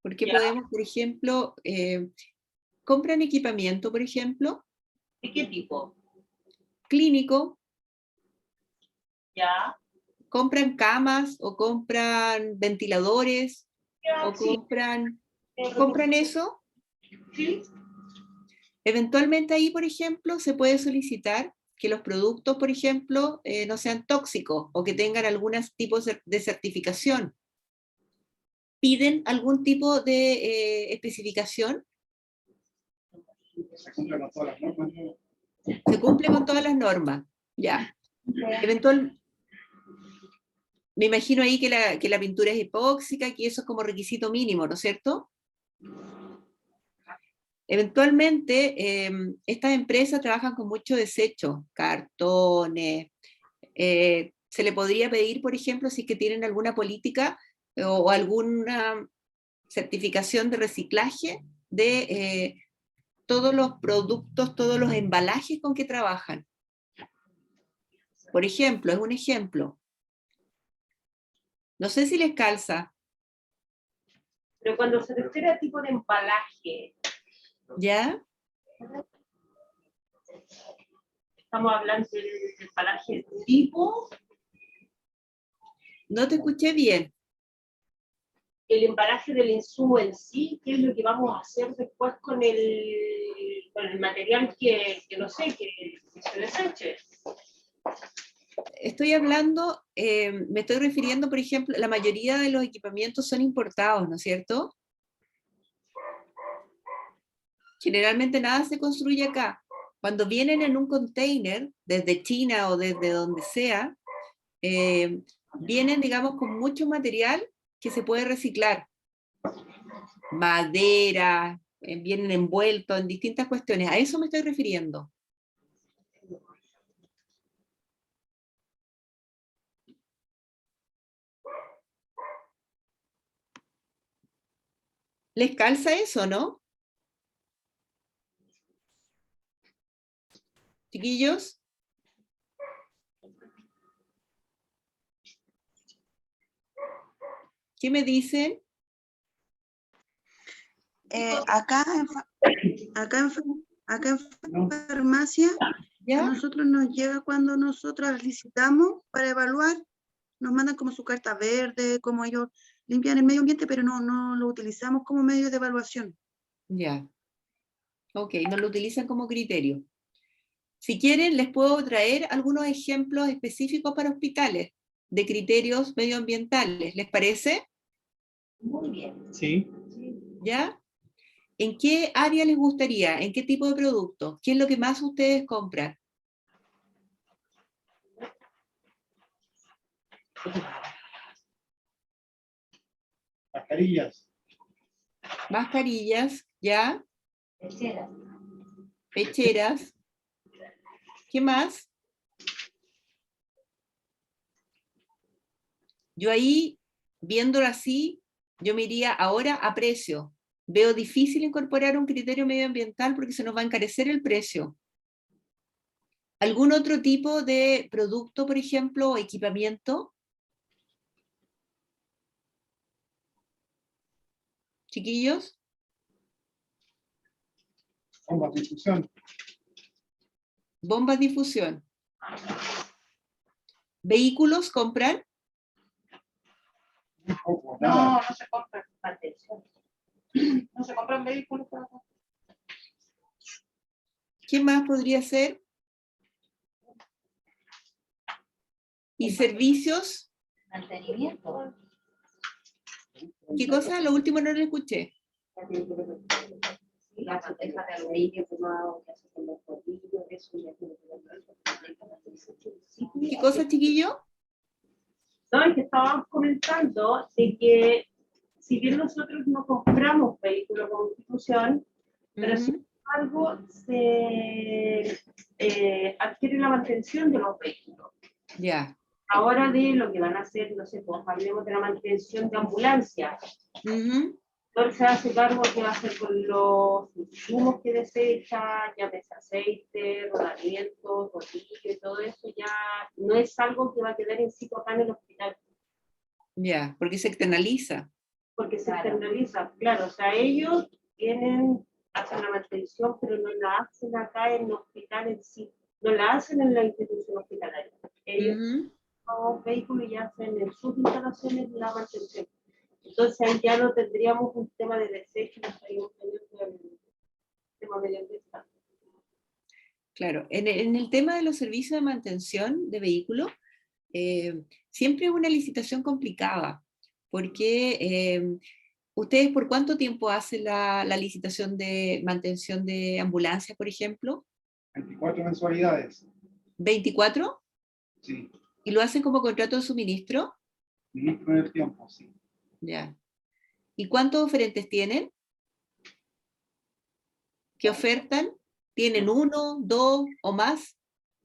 Porque ¿Ya? podemos, por ejemplo, compran equipamiento, por ejemplo, ¿De qué tipo? clínico, ¿Ya? compran camas o compran ventiladores ¿Ya? o Sí. compran eso. Sí. Eventualmente ahí, por ejemplo, se puede solicitar que los productos, por ejemplo, no sean tóxicos o que tengan algunos tipos de certificación. ¿Piden algún tipo de especificación? Se cumple con todas las normas, ¿no? Se cumple con todas las normas. Ya. Me imagino ahí que la pintura es epóxica, que eso es como requisito mínimo, ¿no es cierto? Eventualmente, estas empresas trabajan con mucho desecho, cartones. Se le podría pedir, por ejemplo, si es que tienen alguna política o alguna certificación de reciclaje de todos los productos, todos los embalajes con que trabajan. Por ejemplo, es un ejemplo. No sé si les calza. Pero cuando se refiere a tipo de embalaje, ¿Ya? estamos hablando del embalaje tipo, No te escuché bien. el embalaje del insumo en sí, qué es lo que vamos a hacer después con el material que no sé, que se deseche. Estoy hablando, me estoy refiriendo, por ejemplo, la mayoría de los equipamientos son importados, ¿no es cierto? Generalmente nada se construye acá. Cuando vienen en un container, desde China o desde donde sea, vienen, digamos, con mucho material que se puede reciclar. Madera, vienen envueltos en distintas cuestiones. A eso me estoy refiriendo. ¿Les calza eso, no? Chiquillos. ¿Qué me dicen? Acá en farmacia, a ¿Ya? nosotros nos llega cuando nosotros licitamos para evaluar, nos mandan como su carta verde, como ellos limpian el medio ambiente, pero no lo utilizamos como medio de evaluación. Ya. Ok, no lo utilizan como criterio. Si quieren, les puedo traer algunos ejemplos específicos para hospitales de criterios medioambientales. ¿Les parece? Muy bien. Sí. ¿Ya? ¿En qué área les gustaría? ¿En qué tipo de producto? ¿Qué es lo que más ustedes compran? Mascarillas. Mascarillas, ¿ya? Tercera. Pecheras. ¿Qué más? Yo ahí, viéndolo así, yo me iría ahora a precio. Veo difícil incorporar un criterio medioambiental porque se nos va a encarecer el precio. ¿Algún otro tipo de producto, por ejemplo, o equipamiento? Chiquillos, Bombas de infusión. bombas de difusión. ¿Vehículos compran? Muy poco, No, nada. no se compran. Atención. No se compran vehículos para acá. ¿Qué más podría ser? ¿Y servicios? Mantenimiento. ¿Qué cosa? Lo último no lo escuché. La bandeja de aluminio quemado que hace con los rodillos, eso ya tiene que ver con ¿Qué cosa, chiquillo? No, es que estábamos comentando de que si bien nosotros no compramos vehículos como institución, pero sin embargo se adquiere la mantención de los vehículos. Ya. Ahora de lo que van a hacer, no sé, pues hablemos de la mantención de ambulancias. Ujú. Entonces se hace cargo que va a hacer con los insumos que desecha, llámese aceite, rodamientos, rodillo y todo eso, ya no es algo que va a quedar en sitio acá en el hospital. Ya, porque se externaliza. Porque se externaliza, claro, o sea, ellos tienen, hacen la mantención, pero no la hacen acá en el hospital en sí, no la hacen en la institución hospitalaria. Ellos, Ujú. los vehículos, ya hacen en sus instalaciones la mantención. Entonces ahí ya no tendríamos un tema de desecho, no estaríamos teniendo el tema medioambiental. Claro, en el tema de los servicios de mantención de vehículos, siempre es una licitación complicada, porque ¿Ustedes por cuánto tiempo hacen la licitación de mantención de ambulancias, por ejemplo? 24 mensualidades. ¿24? Sí. ¿Y lo hacen como contrato de suministro? Ministro del tiempo, sí. Ya. ¿Y cuántos oferentes tienen? ¿Qué ofertan? ¿Tienen 1, 2 o más?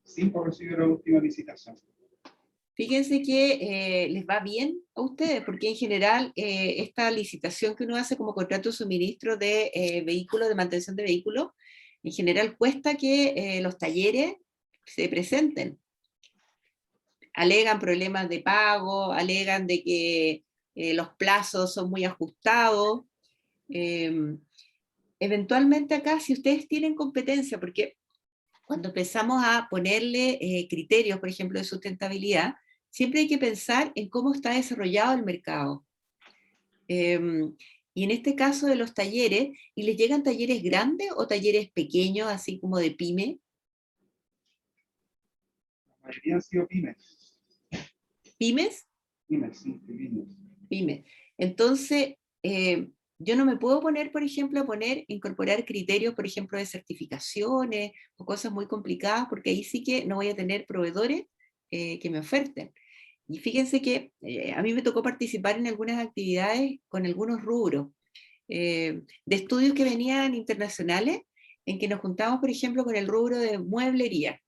5 recibieron la última licitación. Fíjense que les va bien a ustedes, porque en general esta licitación que uno hace como contrato de suministro de vehículos, de mantención de vehículos, en general cuesta que los talleres se presenten. Alegan problemas de pago, alegan de que los plazos son muy ajustados. Eventualmente acá, si ustedes tienen competencia, porque cuando empezamos a ponerle criterios, por ejemplo, de sustentabilidad, siempre hay que pensar en cómo está desarrollado el mercado. Y en este caso de los talleres, ¿y les llegan talleres grandes o talleres pequeños, así como de pyme? La mayoría han sido pymes. ¿Pymes? Pymes, sí, pymes. Pymes. Entonces, yo no me puedo poner, por ejemplo, incorporar criterios, por ejemplo, de certificaciones o cosas muy complicadas, porque ahí sí que no voy a tener proveedores que me oferten. Y fíjense que a mí me tocó participar en algunas actividades con algunos rubros, de estudios que venían internacionales, en que nos juntamos, por ejemplo, con el rubro de mueblería.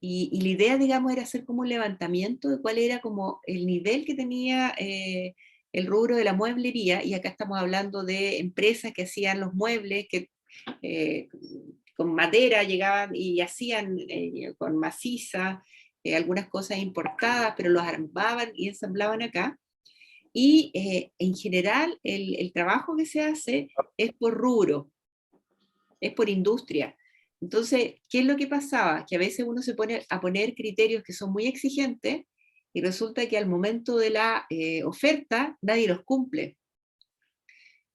Y la idea, digamos, era hacer como un levantamiento de cuál era como el nivel que tenía el rubro de la mueblería, y acá estamos hablando de empresas que hacían los muebles, que con madera llegaban y hacían con maciza, algunas cosas importadas, pero los armaban y ensamblaban acá. Y en general el trabajo que se hace es por rubro, es por industria. Entonces, ¿qué es lo que pasaba? Que a veces uno se pone a poner criterios que son muy exigentes y resulta que al momento de la oferta nadie los cumple.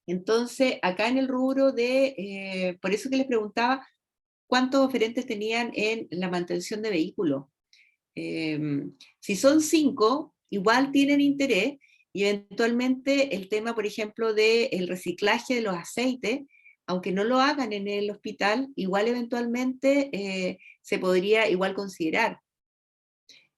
Entonces, acá en el rubro de, por eso que les preguntaba, ¿cuántos oferentes tenían en la mantención de vehículos? Si son 5, igual tienen interés, y eventualmente el tema, por ejemplo, del reciclaje de los aceites, aunque no lo hagan en el hospital, igual eventualmente se podría igual considerar.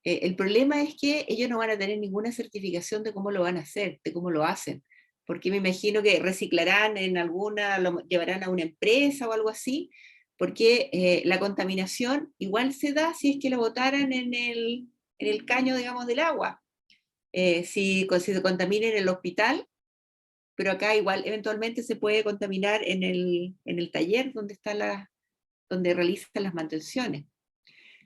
El problema es que ellos no van a tener ninguna certificación de cómo lo van a hacer, de cómo lo hacen, porque me imagino que reciclarán en alguna, lo llevarán a una empresa o algo así, porque la contaminación igual se da si es que lo botaran en el caño, digamos, del agua. Si se contamina en el hospital, pero acá igual eventualmente se puede contaminar en el taller donde realizan las mantenciones.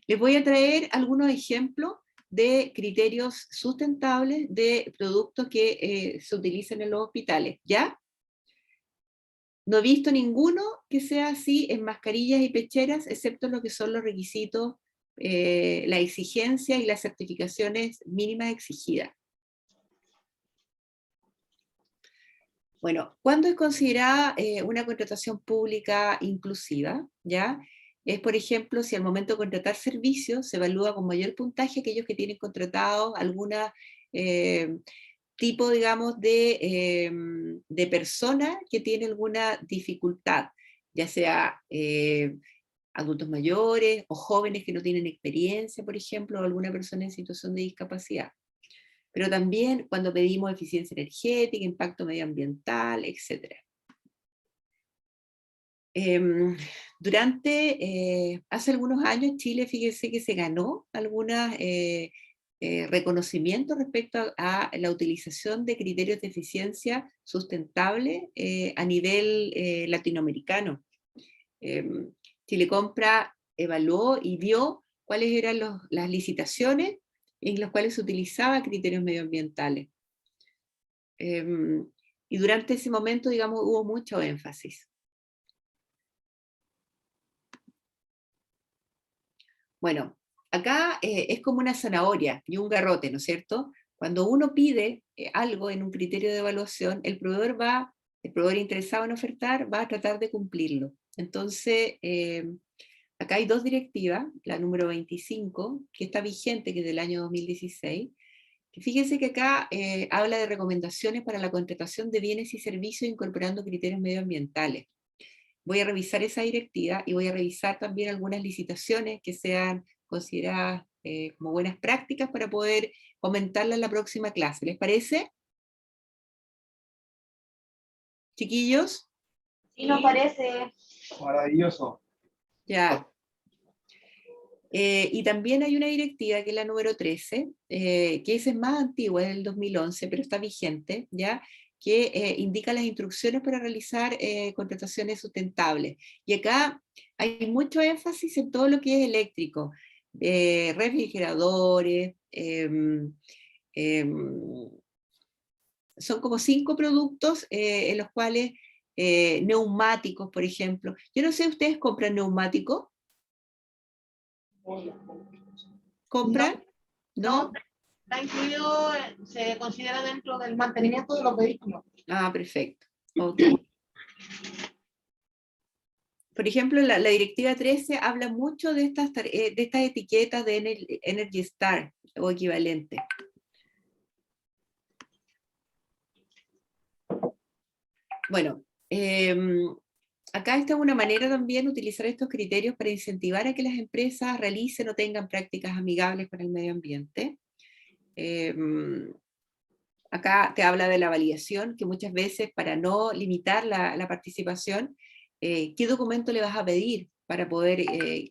Les voy a traer algunos ejemplos de criterios sustentables de productos que se utilizan en los hospitales, ¿ya? No he visto ninguno que sea así en mascarillas y pecheras, excepto lo que son los requisitos, la exigencia y las certificaciones mínimas exigidas. Bueno, ¿cuándo es considerada una contratación pública inclusiva? ¿Ya? Es, por ejemplo, si al momento de contratar servicios se evalúa con mayor puntaje aquellos que tienen contratado algún tipo, digamos, de persona que tiene alguna dificultad, ya sea adultos mayores o jóvenes que no tienen experiencia, por ejemplo, o alguna persona en situación de discapacidad. Pero también cuando pedimos eficiencia energética, impacto medioambiental, etc. Hace algunos años Chile, fíjese que se ganó algunos reconocimientos respecto a la utilización de criterios de eficiencia sustentable a nivel latinoamericano. Chile Compra evaluó y vio cuáles eran las licitaciones en las cuales se utilizaba criterios medioambientales. Y durante ese momento, digamos, hubo mucho énfasis. Bueno, acá es como una zanahoria y un garrote, ¿no es cierto? Cuando uno pide algo en un criterio de evaluación, el proveedor interesado en ofertar va a tratar de cumplirlo. Entonces, acá hay 2 directivas, la número 25, que está vigente, que es del año 2016, Que fíjense que acá habla de recomendaciones para la contratación de bienes y servicios incorporando criterios medioambientales. Voy a revisar esa directiva y voy a revisar también algunas licitaciones que sean consideradas como buenas prácticas para poder comentarlas en la próxima clase. ¿Les parece? Chiquillos, Sí, nos parece. Maravilloso. ya. Y también hay una directiva que es la número 13, que esa es más antigua, es del 2011, pero está vigente, ¿ya? Que indica las instrucciones para realizar contrataciones sustentables. Y acá hay mucho énfasis en todo lo que es eléctrico, refrigeradores, son como 5 productos en los cuales neumáticos, por ejemplo. Yo no sé, ¿ustedes compran neumáticos? ¿Compran? No, ¿No? está incluido, se considera dentro del mantenimiento de los vehículos. Ah, perfecto. Ok. Por ejemplo, la directiva 13 habla mucho de de estas etiquetas de Energy Star o equivalente. Bueno, acá está una manera también de utilizar estos criterios para incentivar a que las empresas realicen o tengan prácticas amigables con el medio ambiente. Acá te habla de la validación, que muchas veces para no limitar la participación, ¿qué documento le vas a pedir para poder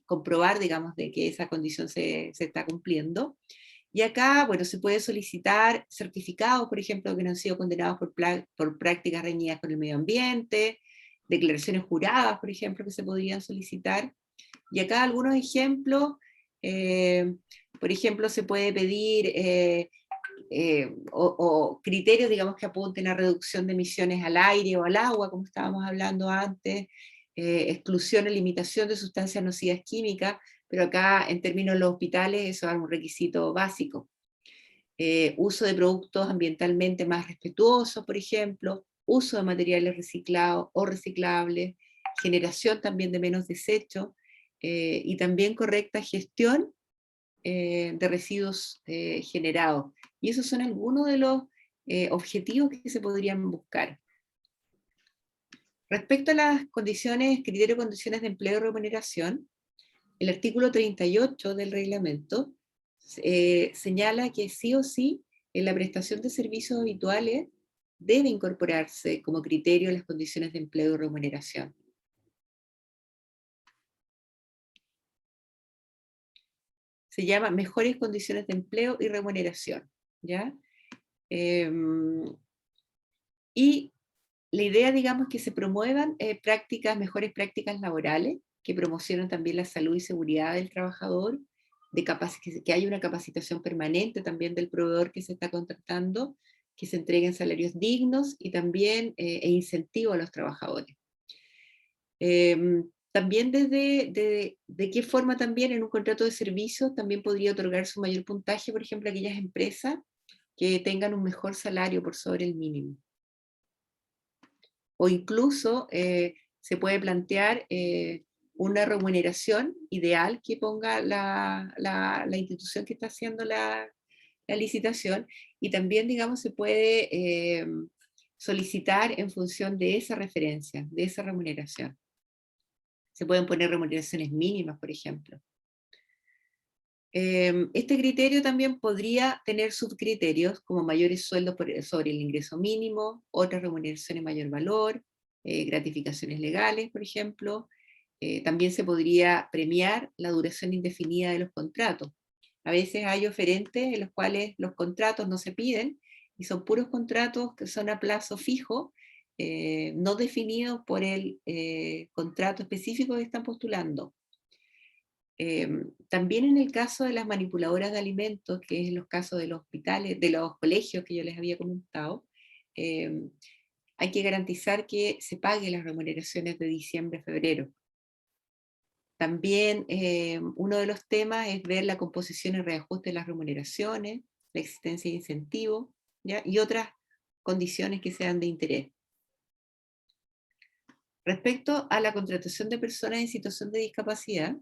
comprobar, digamos, de que esa condición se está cumpliendo? Y acá, bueno, se puede solicitar certificados, por ejemplo, que no han sido condenados por prácticas reñidas con el medio ambiente, declaraciones juradas, por ejemplo, que se podrían solicitar. Y acá algunos ejemplos, por ejemplo, se puede pedir o criterios, digamos, que apunten a reducción de emisiones al aire o al agua, como estábamos hablando antes, exclusión o limitación de sustancias nocivas químicas, pero acá en términos de los hospitales eso es un requisito básico. Uso de productos ambientalmente más respetuosos, por ejemplo, uso de materiales reciclados o reciclables, generación también de menos desechos, y también correcta gestión de residuos generados. Y esos son algunos de los objetivos que se podrían buscar. Respecto a las condiciones, criterios y condiciones de empleo y remuneración, el artículo 38 del reglamento señala que sí o sí en la prestación de servicios habituales debe incorporarse como criterio las condiciones de empleo y remuneración. Se llama mejores condiciones de empleo y remuneración, ¿ya? Y la idea, digamos, que se promuevan mejores prácticas laborales, que promocionen también la salud y seguridad del trabajador, que haya una capacitación permanente también del proveedor que se está contratando, que se entreguen salarios dignos y también incentivo a los trabajadores. También de qué forma también en un contrato de servicios también podría otorgarse un mayor puntaje, por ejemplo, a aquellas empresas que tengan un mejor salario por sobre el mínimo. O incluso se puede plantear una remuneración ideal que ponga la institución que está haciendo la licitación, y también, digamos, se puede solicitar en función de esa referencia, de esa remuneración. Se pueden poner remuneraciones mínimas, por ejemplo. Este criterio también podría tener subcriterios como mayores sueldos sobre el ingreso mínimo, otras remuneraciones de mayor valor, gratificaciones legales, por ejemplo. También se podría premiar la duración indefinida de los contratos. A veces hay oferentes en los cuales los contratos no se piden y son puros contratos que son a plazo fijo, no definidos por el contrato específico que están postulando. También en el caso de las manipuladoras de alimentos, que es en los casos de los hospitales, de los colegios que yo les había comentado, hay que garantizar que se paguen las remuneraciones de diciembre a febrero. También uno de los temas es ver la composición y reajuste de las remuneraciones, la existencia de incentivos, ¿ya? Y otras condiciones que sean de interés. Respecto a la contratación de personas en situación de discapacidad,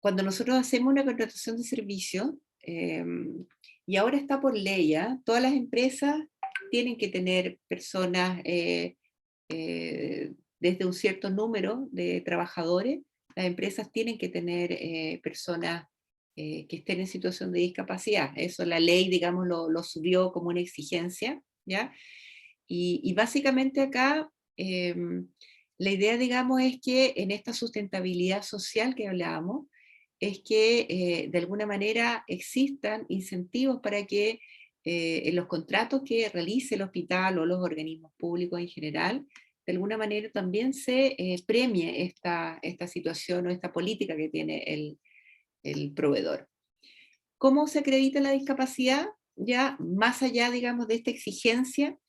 cuando nosotros hacemos una contratación de servicio, y ahora está por ley, ¿ya? Todas las empresas tienen que tener personas desde un cierto número de trabajadores, las empresas tienen que tener personas que estén en situación de discapacidad. Eso la ley, digamos, lo subió como una exigencia, ¿ya? Y básicamente acá la idea, digamos, es que en esta sustentabilidad social que hablábamos, es que de alguna manera existan incentivos para que en los contratos que realice el hospital o los organismos públicos en general, de alguna manera también se premie esta situación o esta política que tiene el proveedor. ¿Cómo se acredita la discapacidad? Ya más allá, digamos, de esta exigencia,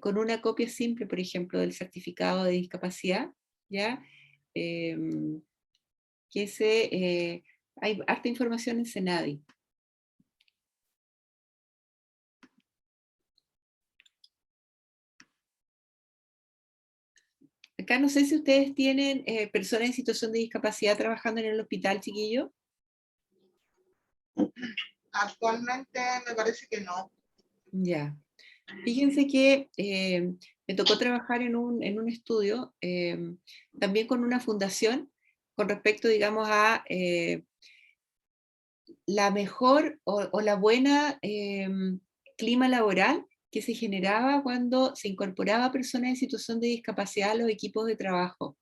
con una copia simple, por ejemplo, del certificado de discapacidad, ¿ya? Hay harta información en Senadi. Acá no sé si ustedes tienen personas en situación de discapacidad trabajando en el hospital, chiquillo. Actualmente me parece que no. Ya. Fíjense que me tocó trabajar en un estudio, también con una fundación, con respecto, digamos, a la mejor o la buena clima laboral que se generaba cuando se incorporaba personas en situación de discapacidad a los equipos de trabajo.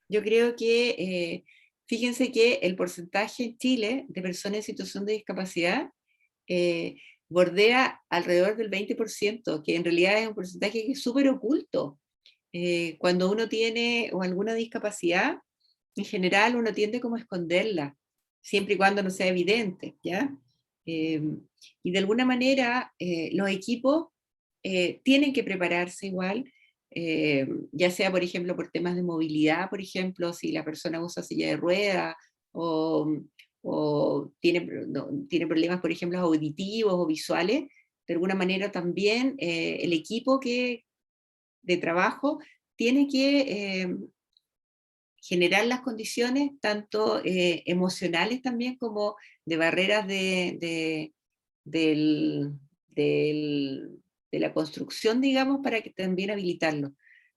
Yo creo que, fíjense que el porcentaje en Chile de personas en situación de discapacidad bordea alrededor del 20%, que en realidad es un porcentaje que es súper oculto. Cuando uno tiene o alguna discapacidad, en general uno tiende como a esconderla, siempre y cuando no sea evidente, ¿ya? Y de alguna manera los equipos tienen que prepararse igual, ya sea, por ejemplo, por temas de movilidad, por ejemplo, si la persona usa silla de ruedas o tiene problemas, por ejemplo, auditivos o visuales, de alguna manera también el equipo de trabajo tiene que generar las condiciones, tanto emocionales también como de barreras de la construcción, digamos, para que también habilitarlo.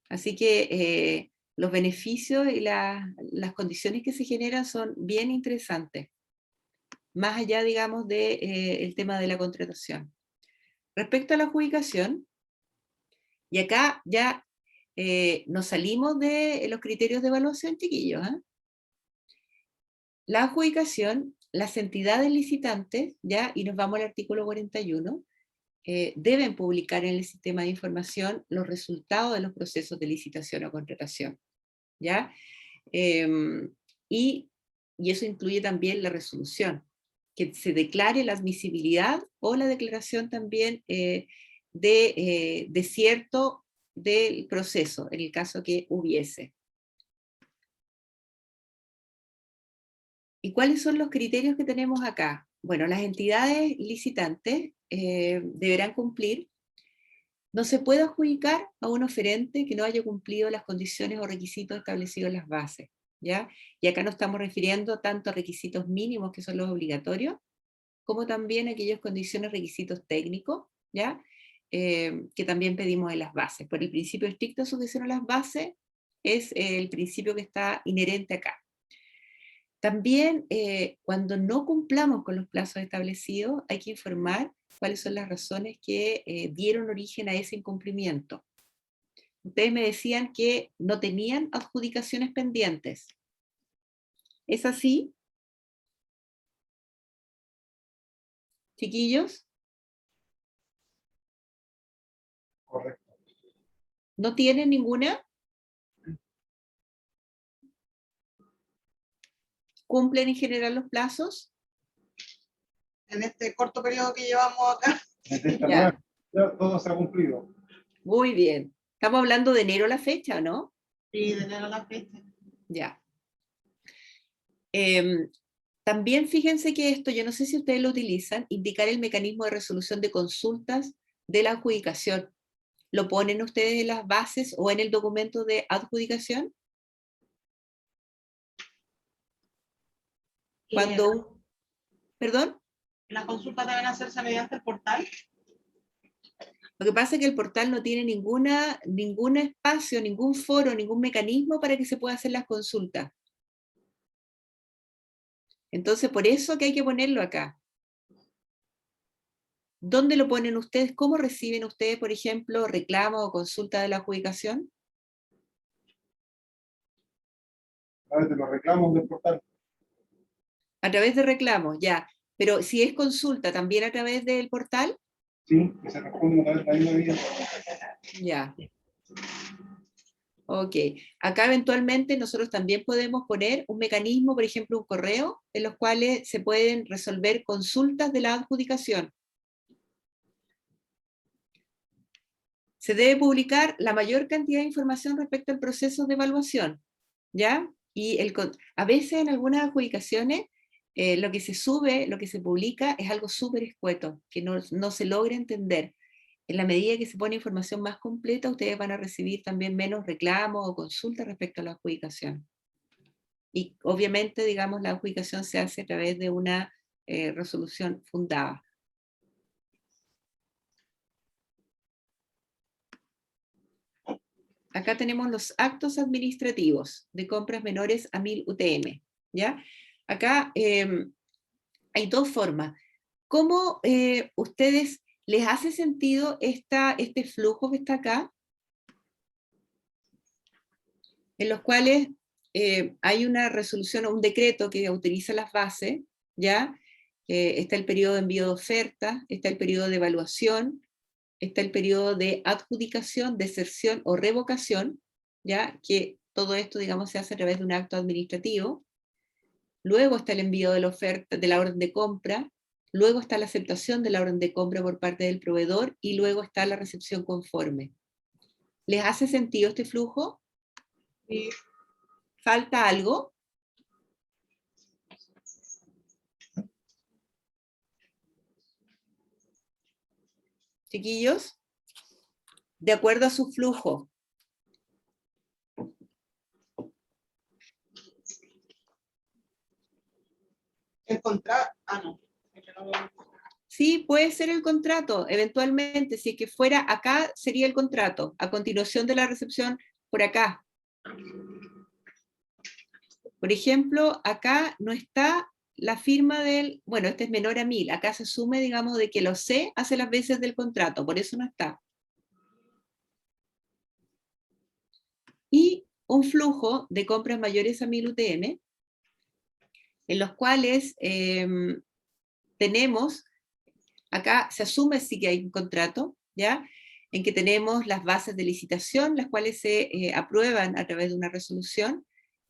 Así que los beneficios y las condiciones que se generan son bien interesantes, más allá, digamos, del tema de la contratación. Respecto a la adjudicación, y acá ya nos salimos de los criterios de evaluación, chiquillos. La adjudicación, las entidades licitantes, ¿ya? Y nos vamos al artículo 41, deben publicar en el sistema de información los resultados de los procesos de licitación o contratación, ¿ya? Y eso incluye también la resolución, que se declare la admisibilidad o la declaración también de desierto del proceso, en el caso que hubiese. ¿Y cuáles son los criterios que tenemos acá? Bueno, las entidades licitantes deberán cumplir. No se puede adjudicar a un oferente que no haya cumplido las condiciones o requisitos establecidos en las bases, ¿ya? Y acá nos estamos refiriendo tanto a requisitos mínimos, que son los obligatorios, como también a aquellas condiciones, requisitos técnicos, ¿ya? Que también pedimos en las bases. Por el principio estricto de sujeción a las bases es el principio que está inherente acá. También, cuando no cumplamos con los plazos establecidos, hay que informar cuáles son las razones que dieron origen a ese incumplimiento. Ustedes me decían que no tenían adjudicaciones pendientes. ¿Es así, chiquillos? Correcto. ¿No tienen ninguna? ¿Cumplen en general los plazos? En este corto periodo que llevamos acá. Desde esta Ya. nueva, ya todo se ha cumplido. Muy bien. Estamos hablando de enero a la fecha, ¿no? Sí, de enero a la fecha. Ya. También fíjense que esto, yo no sé si ustedes lo utilizan, indicar el mecanismo de resolución de consultas de la adjudicación. ¿Lo ponen ustedes en las bases o en el documento de adjudicación? Cuando, ¿perdón? ¿Las consultas deben hacerse mediante el portal? Lo que pasa es que el portal no tiene ningún espacio, ningún foro, ningún mecanismo para que se pueda hacer las consultas. Entonces, por eso que hay que ponerlo acá. ¿Dónde lo ponen ustedes? ¿Cómo reciben ustedes, por ejemplo, reclamos o consulta de la adjudicación? A ver, te lo reclamos del portal. A través de reclamos, ya. Pero si es consulta, ¿también a través del portal? Sí, que se responde a través de la misma vía. Ya. Ok. Acá eventualmente nosotros también podemos poner un mecanismo, por ejemplo, un correo, en los cuales se pueden resolver consultas de la adjudicación. Se debe publicar la mayor cantidad de información respecto al proceso de evaluación, ¿ya? Y a veces en algunas adjudicaciones lo que se sube, lo que se publica es algo súper escueto, que no se logra entender. En la medida que se pone información más completa, ustedes van a recibir también menos reclamos o consultas respecto a la adjudicación. Y obviamente, digamos, la adjudicación se hace a través de una resolución fundada. Acá tenemos los actos administrativos de compras menores a 1000 UTM, ¿ya? Acá hay dos formas. ¿Cómo ustedes les hace sentido este flujo que está acá? En los cuales hay una resolución o un decreto que autoriza las bases, ¿ya? Está el periodo de envío de ofertas, está el periodo de evaluación, está el periodo de adjudicación, deserción o revocación, ¿ya? Que todo esto, digamos, se hace a través de un acto administrativo. Luego está el envío de la oferta, de la orden de compra, luego está la aceptación de la orden de compra por parte del proveedor y luego está la recepción conforme. ¿Les hace sentido este flujo? Sí. ¿Falta algo? Chiquillos, de acuerdo a su flujo. El contrato, no. Sí, puede ser el contrato, eventualmente, si es que fuera acá, sería el contrato, a continuación de la recepción por acá. Por ejemplo, acá no está la firma del, bueno, este es menor a 1000, acá se asume, digamos, de que lo C hace las veces del contrato, por eso no está. Y un flujo de compras mayores a 1000 UTM, en los cuales tenemos, acá se asume sí que hay un contrato, ¿ya? En que tenemos las bases de licitación, las cuales se aprueban a través de una resolución,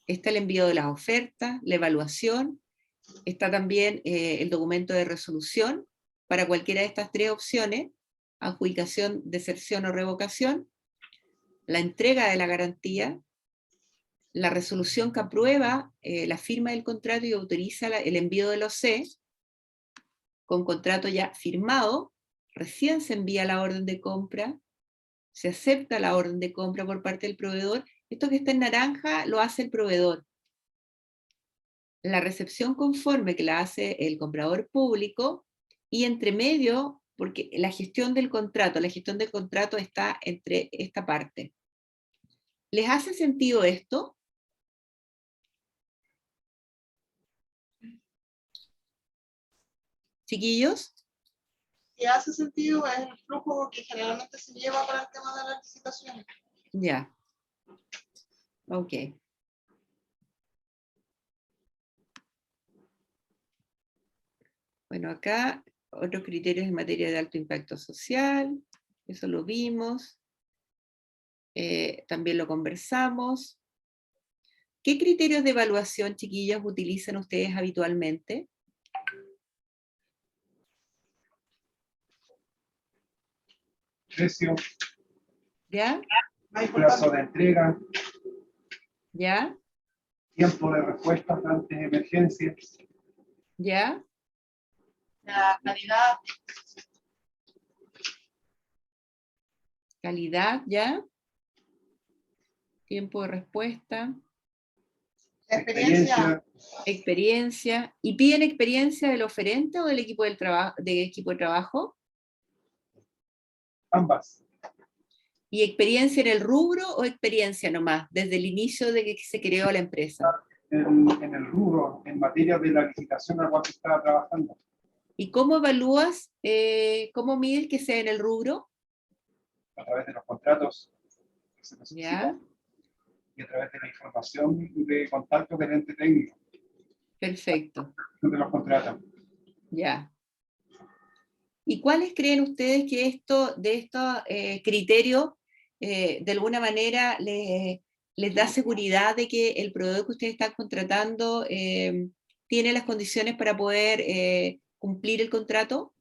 está el envío de las ofertas, la evaluación, está también el documento de resolución para cualquiera de estas tres opciones, adjudicación, deserción o revocación, la entrega de la garantía, la resolución que aprueba la firma del contrato y autoriza el envío de los C, con contrato ya firmado, recién se envía la orden de compra, se acepta la orden de compra por parte del proveedor. Esto que está en naranja lo hace el proveedor. La recepción conforme que la hace el comprador público y entre medio, porque la gestión del contrato está entre esta parte. ¿Les hace sentido esto? Chiquillos. Si hace sentido, es el flujo que generalmente se lleva para el tema de la licitación. Ya. Ok. Bueno, acá otros criterios en materia de alto impacto social, eso lo vimos, también lo conversamos. ¿Qué criterios de evaluación, chiquillas, utilizan ustedes habitualmente? Precio, ¿Ya? plazo de entrega, ¿Ya? tiempo de respuesta ante emergencias, ¿Ya? La calidad, Calidad, ¿ya? Tiempo de respuesta. Experiencia. Experiencia. ¿Y piden experiencia del oferente o del equipo de trabajo? Ambas. ¿Y experiencia en el rubro o experiencia nomás, desde el inicio de que se creó la empresa? En el rubro, en materia de la licitación a la cual se estaba trabajando. ¿Y cómo evalúas, cómo mides que sea en el rubro? A través de los contratos que se ¿Ya? necesitan y a través de la información de contacto del ente técnico, Perfecto. donde los contratan. Ya. ¿Y cuáles creen ustedes que estos criterios de alguna manera les da seguridad de que el proveedor que ustedes están contratando tiene las condiciones para poder cumplir el contrato?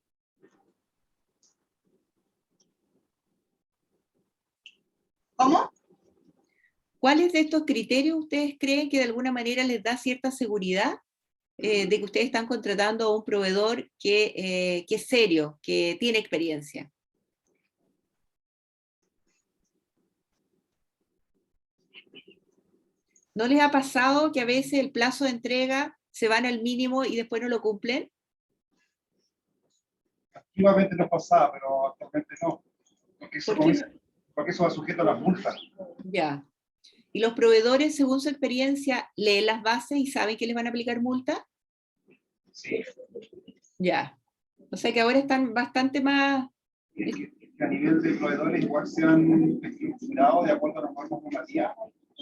¿Cómo? ¿Cuáles de estos criterios ustedes creen que de alguna manera les da cierta seguridad de que ustedes están contratando a un proveedor que es serio, que tiene experiencia? ¿No les ha pasado que a veces el plazo de entrega se van al mínimo y después no lo cumplen? Activamente nos pasaba, pero actualmente no. Porque eso, ¿Por qué? porque eso va sujeto a las multas. Ya. ¿Y los proveedores, según su experiencia, leen las bases y saben que les van a aplicar multa? Sí. Ya. O sea que ahora están bastante más... Y que a nivel de proveedores igual se han estructurado de acuerdo a las normas normativas.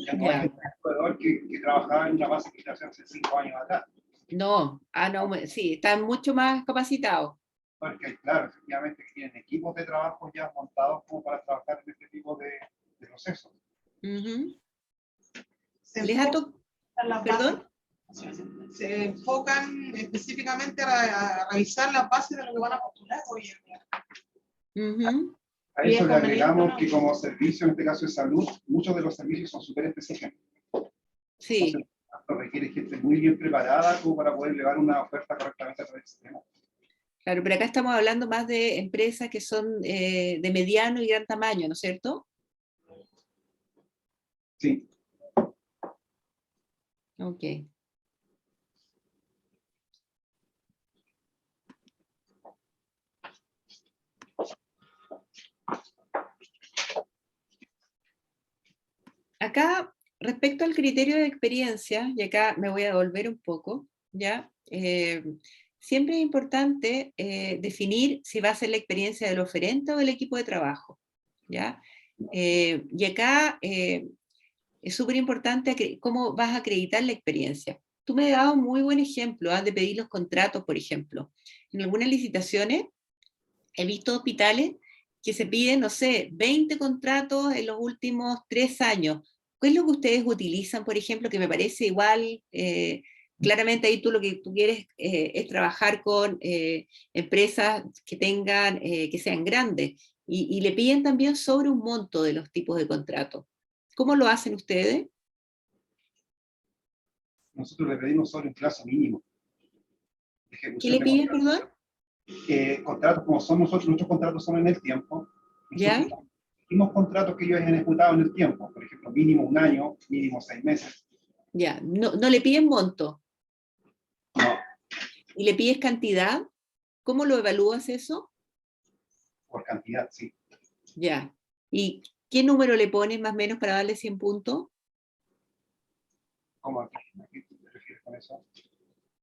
Ya no Ya. es el proveedor que trabajaba en una base de licitación hace 5 años atrás. No, no, sí, están mucho más capacitados. Porque, claro, efectivamente tienen equipos de trabajo ya montados como para trabajar en este tipo de procesos. Ujú. Se ¿Les ha enfocan tocado? las ¿Perdón? bases. Se enfocan específicamente a revisar las bases de lo que van a postular hoy en día. Ujú. A Y eso es le agregamos conveniente, que como servicio, en este caso de salud, muchos de los servicios son súper específicos. Sí, Entonces, esto requiere gente muy bien preparada como para poder llevar una oferta correctamente a través del sistema. claro, pero acá estamos hablando más de empresas que son de mediano y gran tamaño, ¿no es cierto? Sí, Ok. Acá, respecto al criterio de experiencia, y acá me voy a devolver un poco, ¿ya? Siempre es importante definir si va a ser la experiencia del oferente o del equipo de trabajo, ¿ya? Y acá es súper importante cómo vas a acreditar la experiencia. Tú me has dado un muy buen ejemplo, de pedir los contratos, por ejemplo. En algunas licitaciones he visto hospitales que se piden, no sé, 20 contratos en los últimos 3 años. ¿Qué es lo que ustedes utilizan, por ejemplo, que me parece igual? Claramente ahí tú lo que tú quieres es trabajar con empresas que tengan, que sean grandes, y le piden también sobre un monto de los tipos de contratos. ¿Cómo lo hacen ustedes? nosotros le pedimos sobre un plazo mínimo de ¿Qué ejecución le de piden, contratos. perdón? Contratos como son nosotros, nuestros contratos son en el tiempo. ¿Ya? Nosotros hicimos contratos que ellos hayan ejecutado en el tiempo, por ejemplo, mínimo 1 año, mínimo 6 meses. Ya. No le piden monto. No, ¿Y le pides cantidad? ¿Cómo lo evalúas eso? por cantidad, sí. Ya. ¿Y qué número le pones más o menos para darle 100 puntos? ¿Cómo a qué te refieres con eso?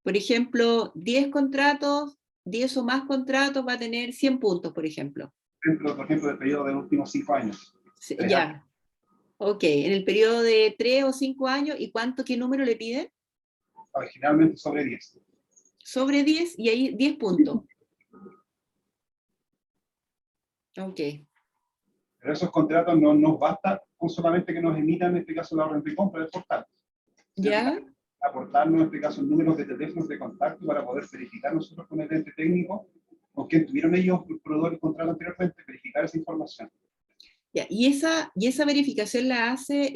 Por ejemplo, 10 contratos, 10 o más contratos va a tener 100 puntos, por ejemplo. Dentro, por ejemplo, del periodo de los últimos 5 años. Sí, 3 años. ya. Ok, en el periodo de 3 o 5 años, ¿y qué número le piden? Originalmente sobre 10. Sobre 10 y ahí 10 puntos. Ok. Pero esos contratos no nos basta con solamente que nos emitan, en este caso, la orden de compra del portal. ¿Ya? Aportarnos, en este caso, números de teléfonos de contacto para poder verificar nosotros con el ente técnico con quien tuvieron ellos el proveedor el contrato anteriormente, verificar esa información. Ya. ¿Y esa verificación la hace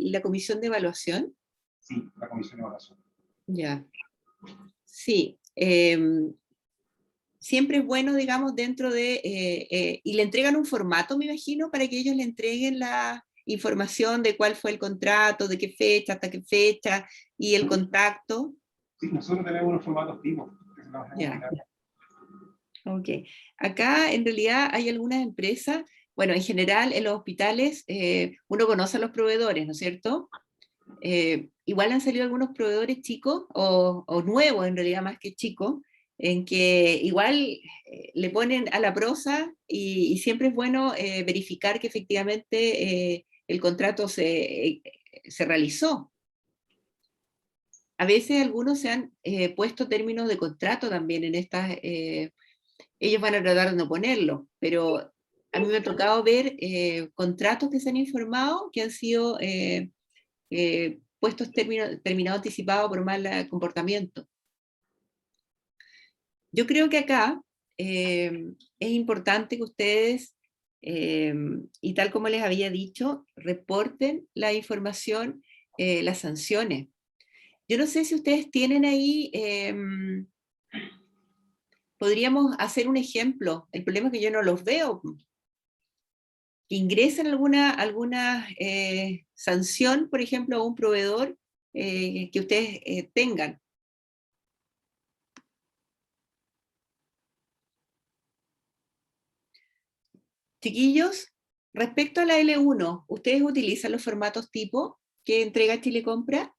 la comisión de evaluación? Sí, la comisión de evaluación. Ya. Sí. Siempre es bueno, digamos, dentro de... y le entregan un formato, me imagino, para que ellos le entreguen información de cuál fue el contrato, de qué fecha, hasta qué fecha, y el contacto? Sí, nosotros tenemos unos formatos tipos. Ya. Ok. Acá en realidad hay algunas empresas, bueno, en general en los hospitales uno conoce a los proveedores, ¿no es cierto? Igual han salido algunos proveedores chicos o nuevos en realidad más que chicos, en que igual le ponen a la prosa y siempre es bueno verificar que efectivamente el contrato se realizó. A veces algunos se han puesto términos de contrato también en estas, ellos van a tratar de no ponerlo, pero a mí me ha tocado ver contratos que se han informado que han sido puestos terminados anticipados por mal comportamiento. Yo creo que acá es importante que ustedes, y tal como les había dicho, reporten la información, las sanciones. Yo no sé si ustedes tienen ahí, podríamos hacer un ejemplo. El problema es que yo no los veo. Que ingresen alguna sanción, por ejemplo, a un proveedor que ustedes tengan. Chiquillos, respecto a la L1, ¿ustedes utilizan los formatos tipo que entrega Chile Compra?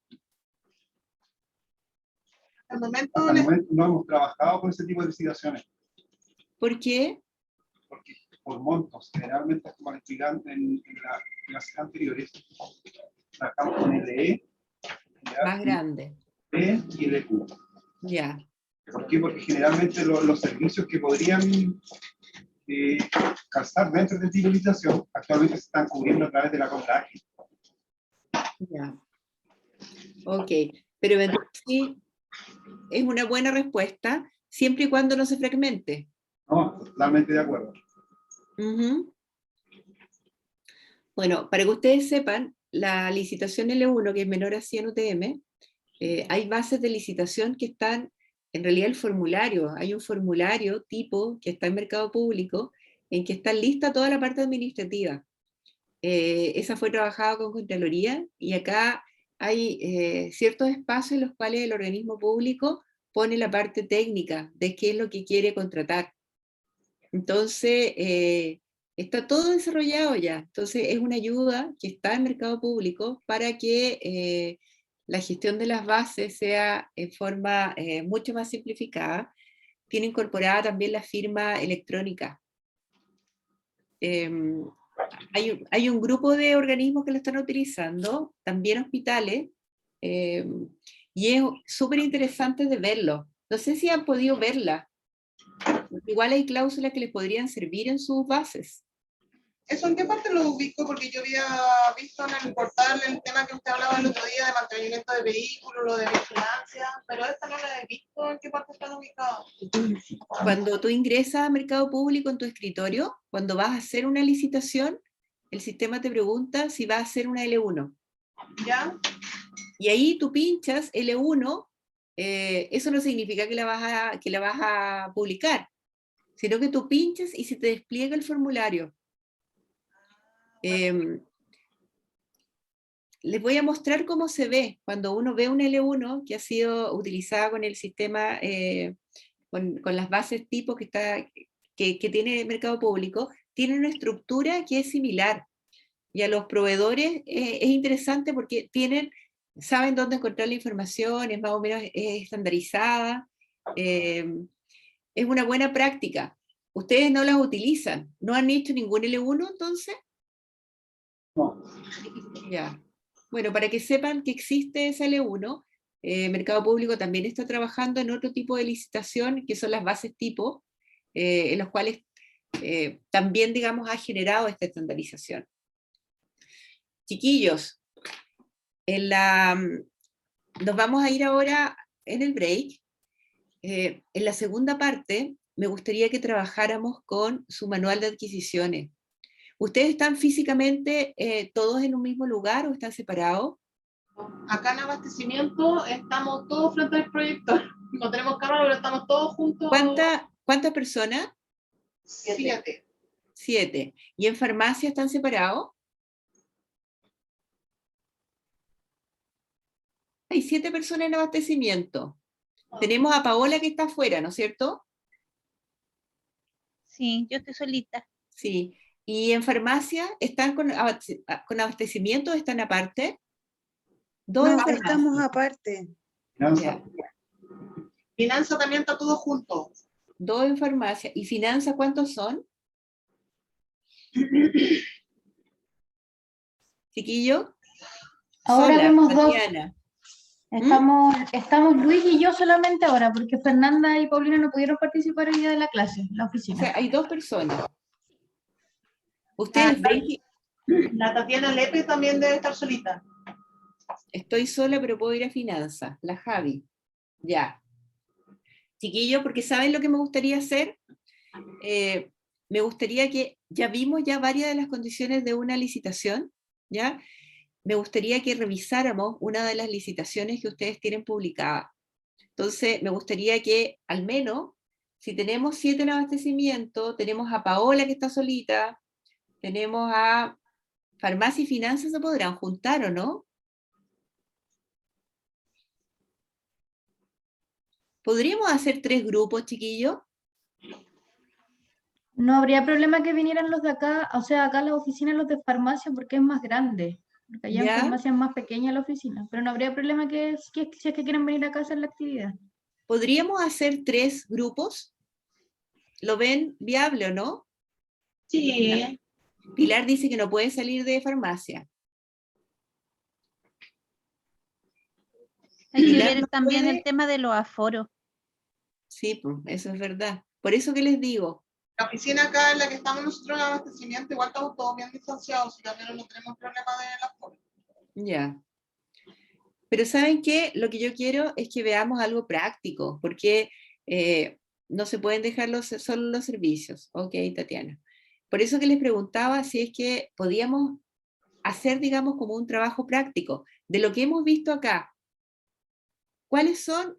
Al momento, Hasta el momento no hemos trabajado con ese tipo de licitaciones, ¿Por qué? porque por montos, generalmente, como les explican en las anteriores, trabajamos con LE, Más grande. E y LQ. Ya. ¿Por qué? Porque generalmente los servicios que podrían calzar dentro de esta licitación actualmente se están cubriendo a través de la compra ágil. Ya. Ok. Pero sí, es una buena respuesta, siempre y cuando no se fragmente. No, totalmente de acuerdo. Ujú. Bueno, para que ustedes sepan, la licitación L1, que es menor a 100 UTM, hay bases de licitación que están, en realidad el formulario, hay un formulario tipo que está en mercado público, en que está lista toda la parte administrativa. Esa fue trabajada con Contraloría, y acá hay ciertos espacios en los cuales el organismo público pone la parte técnica de qué es lo que quiere contratar. Entonces, está todo desarrollado ya. Entonces, es una ayuda que está en mercado público para que la gestión de las bases sea en forma mucho más simplificada. Tiene incorporada también la firma electrónica. Hay un grupo de organismos que lo están utilizando, también hospitales, y es súper interesante de verlo. No sé si han podido verla. Igual hay cláusulas que les podrían servir en sus bases. ¿eso en qué parte lo ubico? Porque yo había visto en el portal el tema que usted hablaba el otro día de mantenimiento de vehículos, lo de vigilancia, pero esta no la he visto en qué parte están ubicados. Cuando tú ingresas a mercado público en tu escritorio, cuando vas a hacer una licitación, el sistema te pregunta si vas a hacer una L1. ¿Ya? Y ahí tú pinchas L1, eso no significa que la vas a publicar, sino que tú pinchas y se te despliega el formulario. Les voy a mostrar cómo se ve cuando uno ve un L1 que ha sido utilizada con el sistema, con las bases tipo que tiene el mercado público. Tiene una estructura que es similar. Y a los proveedores es interesante porque saben dónde encontrar la información, es más o menos estandarizada. Es una buena práctica. ¿Ustedes no las utilizan? ¿No han hecho ningún L1 entonces? No. Ya. Bueno, para que sepan que existe ese L1, Mercado Público también está trabajando en otro tipo de licitación, que son las bases tipo, en los cuales también, digamos, ha generado esta estandarización. Chiquillos, nos vamos a ir ahora en el break. En la segunda parte, me gustaría que trabajáramos con su manual de adquisiciones. ¿Ustedes están físicamente todos en un mismo lugar o están separados? Acá en abastecimiento estamos todos frente al proyector. No tenemos cámara, pero estamos todos juntos. ¿Cuántas personas? 7. 7. ¿Y en farmacia están separados? Hay 7 personas en abastecimiento. Tenemos a Paola que está afuera, ¿no es cierto? Sí, yo estoy solita. Sí. ¿Y en farmacia están con abastecimiento o están aparte? Dos en No, farmacia. estamos aparte. Finanzas. Ya. Finanza también está todo junto. 2 en farmacia. ¿Y finanzas cuántos son? Chiquillo. Ahora Sola, vemos dos. Tatiana. Estamos Luis y yo solamente ahora, porque Fernanda y Paulina no pudieron participar hoy día de la clase, la O oficina. sea, hay 2 personas. Ustedes ven que La Tatiana Lepe también debe estar solita. estoy sola, pero puedo ir a finanzas. La Javi. Ya. Chiquillo, porque ¿saben lo que me gustaría hacer? Me gustaría que, ya vimos ya varias de las condiciones de una licitación, ¿ya? Me gustaría que revisáramos una de las licitaciones que ustedes tienen publicada. Entonces, me gustaría que al menos, si tenemos 7 en abastecimiento, tenemos a Paola que está solita, tenemos a farmacia y finanzas, ¿se podrán juntar o no? ¿Podríamos hacer 3 grupos, chiquillos? No habría problema que vinieran los de acá, o sea, acá a la oficina los de farmacia porque es más grande. Porque allá en ¿Ya? farmacia es más pequeña la oficina. Pero no habría problema si es que quieren venir acá a hacer la actividad. ¿Podríamos hacer 3 grupos? ¿Lo ven viable o no? Sí. Pilar dice que no puede salir de farmacia. Hay que Pilar ver no también puede. el tema de los aforos. Sí, pues, eso es verdad. Por eso que les digo, La oficina acá en la que estamos nosotros en abastecimiento, igual estamos todos bien distanciados y también no tenemos problema de la forma. ya. Pero ¿saben qué? Lo que yo quiero es que veamos algo práctico, porque no se pueden dejar solo los servicios. Ok, Tatiana. Por eso que les preguntaba si es que podíamos hacer, digamos, como un trabajo práctico de lo que hemos visto acá. ¿Cuáles son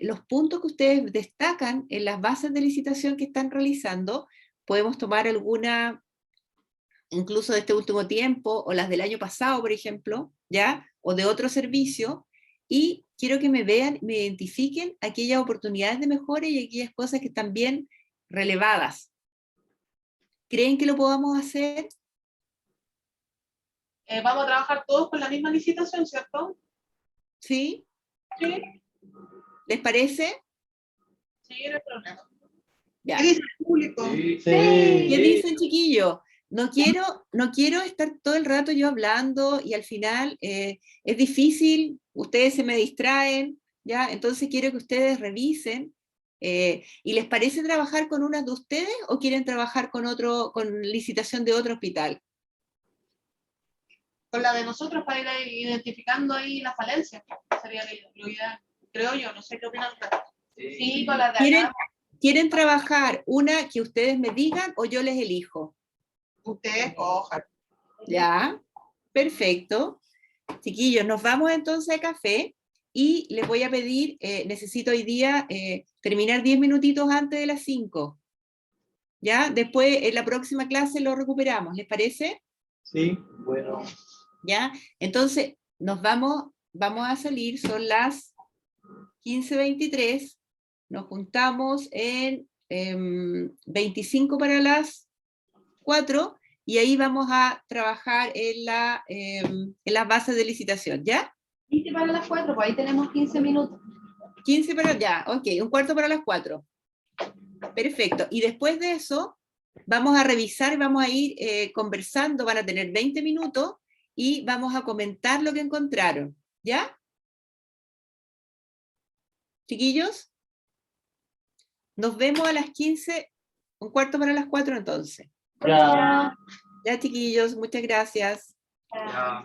los puntos que ustedes destacan en las bases de licitación que están realizando? Podemos tomar alguna, incluso de este último tiempo, o las del año pasado, por ejemplo, ¿ya? O de otro servicio, y quiero que me vean, me identifiquen aquellas oportunidades de mejora y aquellas cosas que están bien relevadas. ¿Creen que lo podamos hacer? Vamos a trabajar todos con la misma licitación, ¿cierto? ¿Sí? Sí, ¿Les parece? sí, no hay problema. Ya. ¿Qué dice el público? ¿Qué dicen, chiquillos? No quiero estar todo el rato yo hablando y al final es difícil, ustedes se me distraen, ¿ya? Entonces quiero que ustedes revisen. ¿Y les parece trabajar con unas de ustedes o quieren trabajar con licitación de otro hospital? Con la de nosotros para ir identificando ahí las falencias. Sería lo ideal. Creo yo, no sé qué opinan ustedes. Sí, con la de acá. ¿Quieren trabajar una que ustedes me digan o yo les elijo? Ustedes cojan. Ya, perfecto. Chiquillos, nos vamos entonces a café y les voy a pedir, necesito hoy día terminar 10 minutitos antes de las 5. ¿Ya? Después en la próxima clase lo recuperamos, ¿les parece? Sí, bueno. ¿Ya? Entonces vamos a salir, son las 15:23, nos juntamos en 25 para las 4 y ahí vamos a trabajar en las bases de licitación, ¿ya? 15 para las 4, pues ahí tenemos 15 minutos. 15 para, ya, ok, un cuarto para las 4. Perfecto, y después de eso vamos a revisar, vamos a ir conversando, van a tener 20 minutos y vamos a comentar lo que encontraron, ¿ya? Chiquillos, nos vemos a las 15, un cuarto para las 4 entonces. Ya. Ya, chiquillos, muchas gracias. Ya.